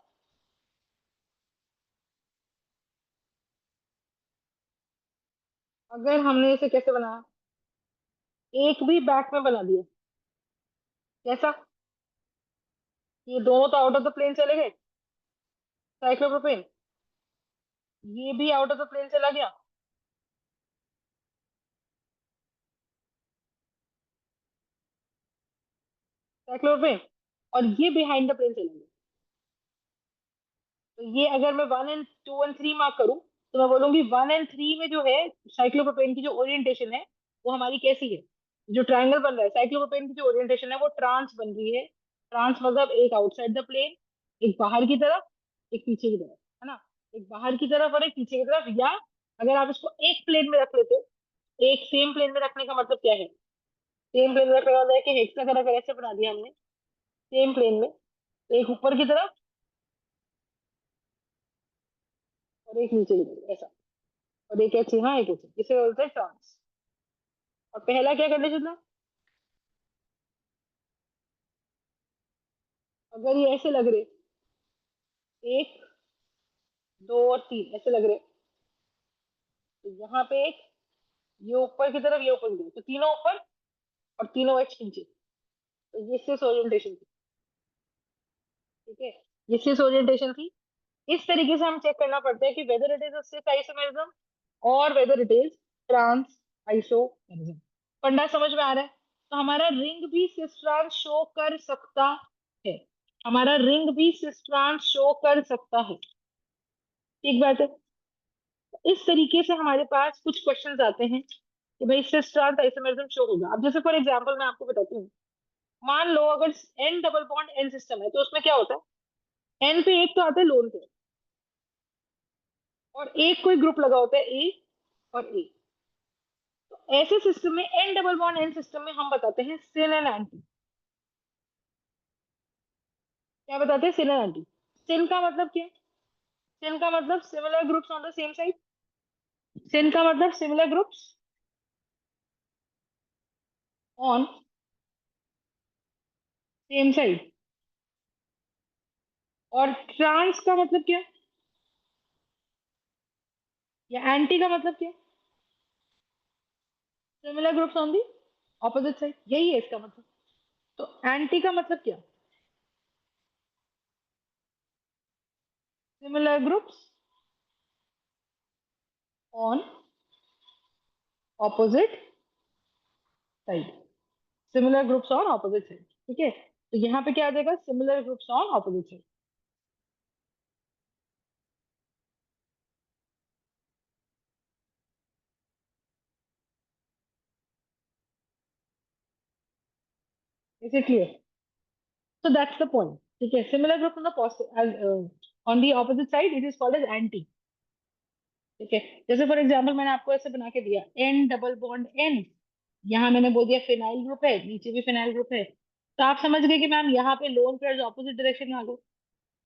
अगर हमने इसे कैसे बनाया, एक भी बैक में बना दिया, कैसा? ये दोनों तो आउट ऑफ द प्लेन चले गए, साइक्लोप्रोपेन। ये भी आउट ऑफ द प्लेन चला गया, साइक्लोप्रोपेन। और ये बिहाइंड द प्लेन चला गया। तो ये अगर मैं 1 and 2 and 3 मार्क करूं, तो मैं बोलूंगी 1 and 3 में जो है साइक्लोप्रोपेन की जो ओरिएंटेशन है वो हमारी कैसी है? जो ट्रायंगल बन रहा है, साइक्लोप्रोपेन की जो ओरिएंटेशन है वो ट्रांस बन रही है। ट्रांस मतलब एक आउटसाइड द प्लेन, एक बाहर की तरफ, एक पीछे की तरफ, है ना? एक बाहर की तरफ और एक पीछे की तरफ। या अगर आप इसको एक प्लेन में रख लेते हो, एक सेम प्लेन में रखने का मतलब क्या है? सेम प्लेन में रखने का मतलब है कि हेक्सागोन अगर ऐसे बना दिया हमने सेम प्लेन में, तो एक ऊपर की तरफ और एक नीचे की तरफ, ऐसा। और एक ऐसे, हाँ एक ऐसे, इसे बोलते हैं ट्रांस। और पहला क्या कंडीशन था? अगर ये ऐसे लग रहे, एक, दो और तीन ऐसे लग रहे, तो यहाँ पे एक, ये ऊपर की तरफ, ये ऊपर की तरफ, तो तीनों ऊपर और तीनों एच नीचे। तो ये सिस ओरिएंटेशन थी। ठीक है, ये सिस ओरिएंटेशन थी। इस तरीके से हम चेक करना पड़ता है कि whether it is cis isomerism और whether it is trans isomerism. फंडा समझ में आ रहा है? तो हमारा रिंग भी सिस ट्रांस शो कर सकता है। हमारा रिंग भी सिस ट्रांस शो कर सकता है। ठीक बात है। इस तरीके से हमारे पास कुछ क्वेश्चंस आते हैं कि भाई सिस ट्रांस आइसोमेरिज्म शो होगा। अब जैसे फॉर एग्जांपल मैं आपको बताती हूँ, मान लो अगर N double bond N system है, तो उसमें क्या होता है? एन पे एक तो आता है लोन पे, और एक कोई ग्रुप लगा होता है ए और ए। तो ऐसे सिस्टम में N double bond N system में हम बताते हैं सिन एंड एंटी। क्या बताते हैं? Sin and anti. सिन का मतलब क्या? सिन का मतलब similar groups on the same side. Syn का मतलब similar groups on same side. और ट्रांस का मतलब क्या? या एंटी का मतलब क्या? Similar groups on the opposite side, यही है इसका मतलब। तो एंटी का मतलब क्या? Similar groups on opposite side. Similar groups on opposite side. ठीक है, तो यहाँ पे क्या आ जाएगा? Similar groups on opposite side. Is it clear? So that's the point. ठीक है, similar group on the positive on the opposite side it is called as anti. ठीक है, जैसे फॉर एग्जांपल मैंने आपको ऐसे बना के दिया एन डबल बॉन्ड एन, यहाँ मैंने बोल दिया फिनाइल ग्रुप है, नीचे भी फिनाइल ग्रुप है। तो आप समझ गए कि मैम यहाँ पे लोन पेयर्स ऑपोजिट डायरेक्शन में आ गए।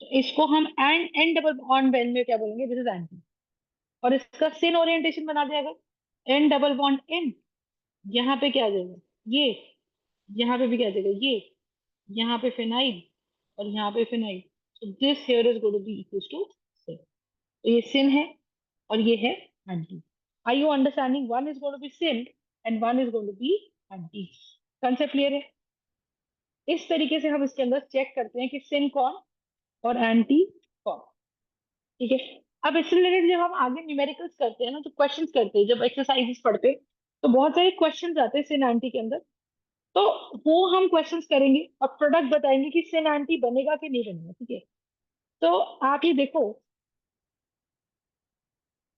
तो इसको हम N N double bond N में क्या बोलेंगे? This is anti. और इसका सिन ओरिएंटेशन बना दिया अगर एन डबल बॉन्ड एन, यहाँ पे क्या आ जाएगा? ये। यहाँ पे भी क्या आ जाएगा? ये। यहाँ पे फिनाइल और यहाँ पे फिनाइल। तो this here is going to be equal to syn. तो ये सिन है और ये है anti. Are you understanding? One is going to be syn and one is going to be anti. Concept clear है? इस तरीके से हम इसके अंदर चेक करते हैं कि सिन कौन और एंटी कौन। ठीक है, अब इससे रिलेटेड जब हम आगे न्यूमेरिकल्स करते हैं ना, तो क्वेश्चंस करते हैं जब एक्सरसाइजेस पढ़ते हैं, तो बहुत सारे क्वेश्चंस आते हैं सिन एंटी के अंदर। तो वो हम क्वेश्चंस करेंगे और प्रोडक्ट बताएंगे कि सिन एंटी बनेगा कि नहीं बनेगा, ठीक है। तो आप ये देखो,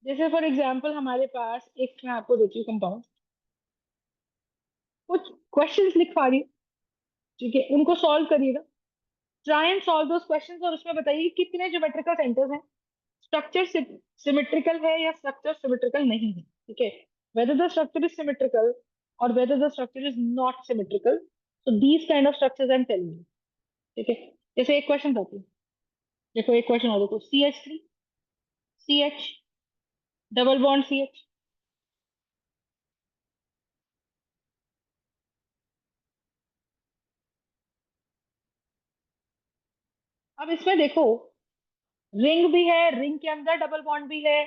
जैसे फॉर एग्जाम्पल हमारे पास एक, मैं आपको देती हूँ कंपाउंड, कुछ क्वेश्चंस लिखवा रही हूँ, ठीक है, उनको सॉल्व करिएगा। Try and solve those questions और उसमें बताइए कि कितने ज्योमेट्रिकल सेंटर्स हैं, स्ट्रक्चर सिमेट्रिकल है या स्ट्रक्चर सिमेट्रिकल नहीं है, ठीक है। Whether the structure is symmetrical और whether the structure is not symmetrical, so these kind of structures I'm telling you, ठीक है। जैसे एक क्वेश्चन था, देखो एक क्वेश्चन और देखो, CH3 CH double bond CH। अब इसमें देखो, रिंग भी है, रिंग के अंदर डबल बॉन्ड भी है।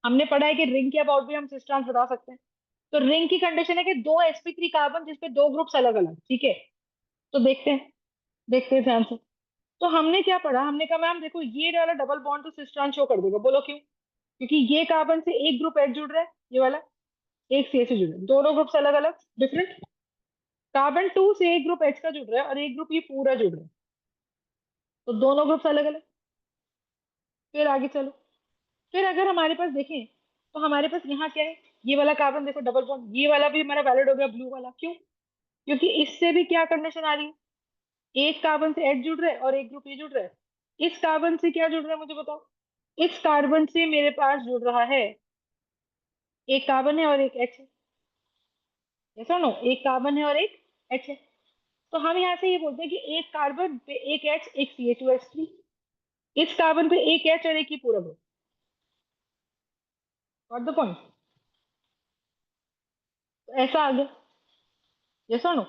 हमने पढ़ा है कि रिंग के अबाउट भी हम सिस ट्रांस बता सकते हैं। तो रिंग की कंडीशन है कि दो sp3 कार्बन जिसपे दो ग्रुप्स अलग अलग, ठीक है। तो देखते हैं ध्यान से। तो हमने क्या पढ़ा, हमने कहा मैम देखो ये वाला डबल बॉन्ड तो सिस ट्रांस शो कर देगा, बोलो क्यों? क्योंकि ये कार्बन से एक ग्रुप एच जुड़ रहा है, ये वाला एक सी से जुड़ रहा है, दोनों ग्रुप्स अलग अलग डिफरेंट। कार्बन 2 से एक ग्रुप एच का जुड़ रहा है और एक ग्रुप ये पूरा जुड़ रहा है, तो दोनों ग्रुप्स अलग अलग। फिर आगे चलो, फिर अगर हमारे पास देखें तो हमारे पास यहाँ क्या है, ये वाला कार्बन देखो डबल बॉन्ड, ये वाला भी हमारा वैलिड हो गया ब्लू वाला, क्यों? क्योंकि इससे भी क्या कंडीशन आ रही है, एक कार्बन से एच जुड़ रहा है और एक ग्रुप ये जुड़ रहा है। इस कार्बन से क्या जुड़ रहा है मुझे बताओ, इस कार्बन से मेरे पास जुड़ रहा है, एक कार्बन है और एक एच है, ऐसा नो, एक कार्बन है और एक एच है। तो हम यहाँ से ये बोलते हैं कि एक कार्बन पे एक एच, एक CH2H3, इस कार्बन पे एक एच और एक ही पूरा ग्रुप। Got the point? तो ऐसा आ गया, यस और नो?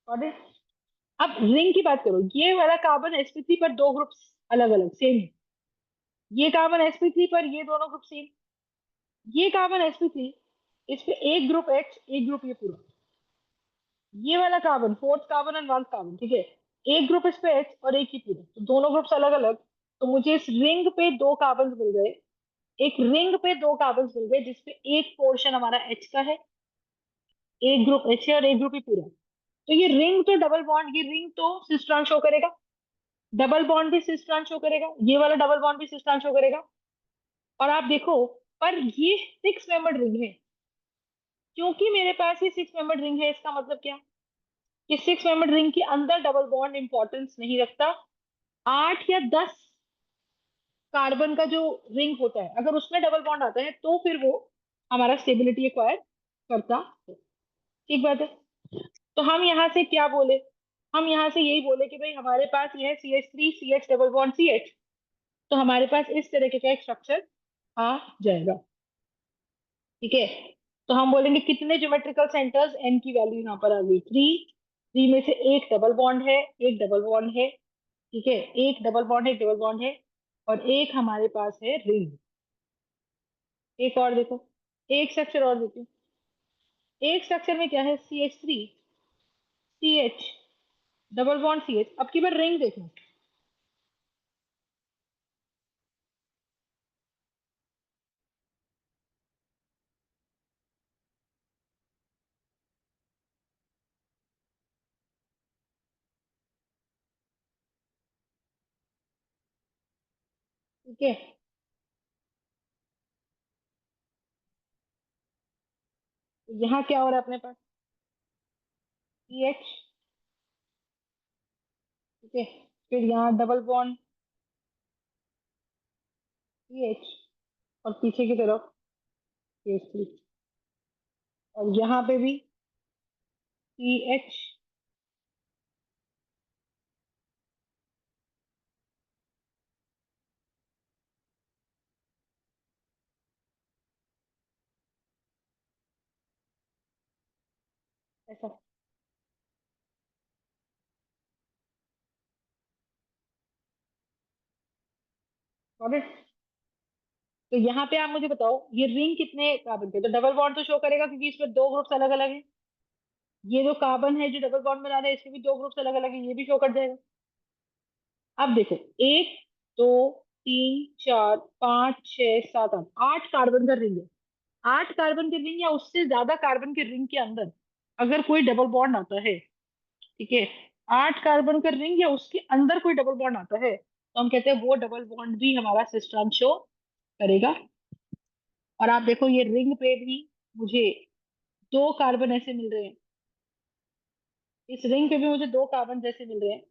Got it? अब रिंग की बात करो, ये वाला कार्बन sp3 पर दो ग्रुप्स अलग अलग सेम है, ये कार्बन sp3 पर ये दोनों ग्रुप सेम, ये कार्बन sp3 इस पे एक ग्रुप एच, एक ग्रुप ये पूरा, ये वाला carbon fourth carbon and one carbon, ठीक है, एक ग्रुप इस पे एच और एक ही पूरा, तो दोनों ग्रुप्स अलग अलग। तो मुझे इस रिंग पे दो कार्बन मिल गए, एक रिंग पे दो कार्बन मिल गए जिसपे एक पोर्शन हमारा एच का है, एक ग्रुप एच है और एक ग्रुप ही पूरा। तो ये रिंग तो डबल बॉन्ड, ये रिंग तो सिस ट्रांस शो करेगा, डबल बॉन्ड भी सिस ट्रांस शो करेगा, ये वाला डबल बॉन्ड भी सिस ट्रांस शो करेगा। और आप देखो, पर ये 6 मेंबर्ड रिंग है, क्योंकि मेरे पास ये 6 मेंबर्ड रिंग है, इसका मतलब क्या, कि 6 मेंबर्ड रिंग के अंदर डबल बॉन्ड इंपॉर्टेंस नहीं रखता। 8 या 10 कार्बन का जो रिंग होता है, अगर उसमें डबल बॉन्ड आता है तो फिर वो हमारा स्टेबिलिटी एक्वायर करता है, ठीक बात है। तो हम यहाँ से क्या बोले, हम यहाँ से यही बोले कि भाई हमारे पास ये है CH3 CH double bond CH, तो हमारे पास इस तरीके का एक स्ट्रक्चर आ जाएगा, ठीक है। तो हम बोलेंगे कितने ज्योमेट्रिकल सेंटर्स, n की वैल्यू यहाँ पर आ गई 3, 3 में से एक डबल बॉन्ड है, एक डबल बॉन्ड है, ठीक है, एक डबल बॉन्ड है, एक डबल बॉन्ड है, और एक हमारे पास है रिंग। एक और देखो, एक स्ट्रक्चर और देती हूँ, एक स्ट्रक्चर में क्या है, CH3 CH double bond CH। अब की बार रिंग देखो, ठीक है। तो यहाँ क्या हो रहा है अपने पास, CH, ठीक है, फिर यहाँ डबल बॉन्ड CH, और पीछे की तरफ CH3, और यहाँ पे भी CH, ऐसा। Got it? तो यहाँ पे आप मुझे बताओ ये रिंग कितने कार्बन के, तो डबल बॉन्ड तो शो करेगा क्योंकि इसमें दो ग्रुप्स अलग अलग हैं। ये जो कार्बन है जो डबल बॉन्ड बना रहा है इसके भी दो ग्रुप्स अलग अलग हैं, ये भी शो कर जाएगा। अब देखो, एक, दो, 3 4 5 6 7 8 8 कार्बन का रिंग है। 8 कार्बन के रिंग या उससे ज्यादा कार्बन के रिंग के अंदर अगर कोई डबल बॉन्ड आता है, ठीक है, 8 कार्बन का रिंग या उसके अंदर कोई डबल बॉन्ड आता है, तो हम कहते हैं वो डबल बॉन्ड भी हमारा सिस ट्रांस शो करेगा। और आप देखो ये रिंग पे भी मुझे 2 कार्बन ऐसे मिल रहे हैं, इस रिंग पे भी मुझे 2 कार्बन जैसे मिल रहे हैं,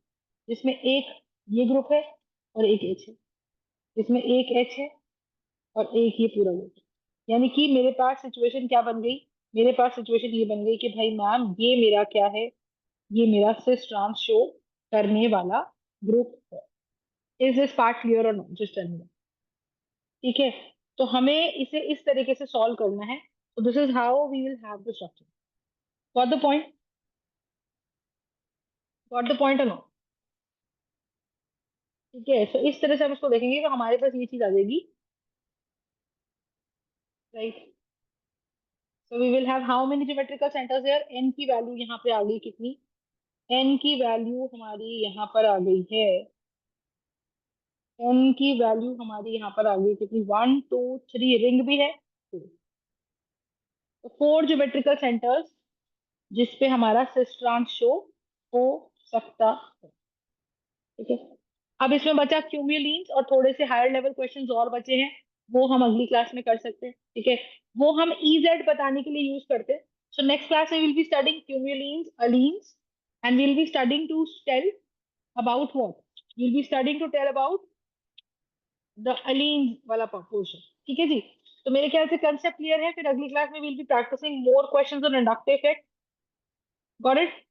जिसमें एक ये ग्रुप है और एक एच है, जिसमें एक एच है और एक ये पूरा ग्रुप है। यानी कि मेरे पास सिचुएशन क्या बन गई, मेरे पास सिचुएशन ये बन गई कि भाई मैम ये मेरा क्या है, ये मेरा सिस ट्रांस शो करने वाला ग्रुप है। इज दिस पार्ट क्लियर और नॉट, जस्ट टेल मी। ठीक है, तो हमें इसे इस तरीके से सॉल्व करना है। तो this is how we will have the structure. Got the point? Got the point और नो? ठीक है, तो इस तरह से हम इसको देखेंगे तो हमारे पास ये चीज आ जाएगी, right. So we will have how many geometrical centres here, N की वैल्यू यहाँ पे आ गई कितनी, एन की वैल्यू हमारी यहाँ पर आ गई है, एन की वैल्यू हमारी यहाँ पर आ गई कितनी, 1 2 3, रिंग भी है 2, तो 4 ज्योमेट्रिकल सेंटर्स जिसपे हमारा सिस ट्रांस शो हो सकता है। ठीक है, अब इसमें बचा क्यूम्युलिन्स और थोड़े से हायर लेवल क्वेश्चंस और बचे हैं, वो हम अगली क्लास में कर सकते हैं। ठीक है, वो हम इजेड बताने के लिए यूज करते हैं। सो नेक्स्ट क्लास में will be studying cumulenes, allenes, and will be studying to tell about what, will be studying to tell about the allenes वाला पोर्शन। ठीक है जी, तो मेरे ख्याल से कंसेप्ट क्लियर है। फिर अगली क्लास में will be practising more questions on inductive effect. Got it?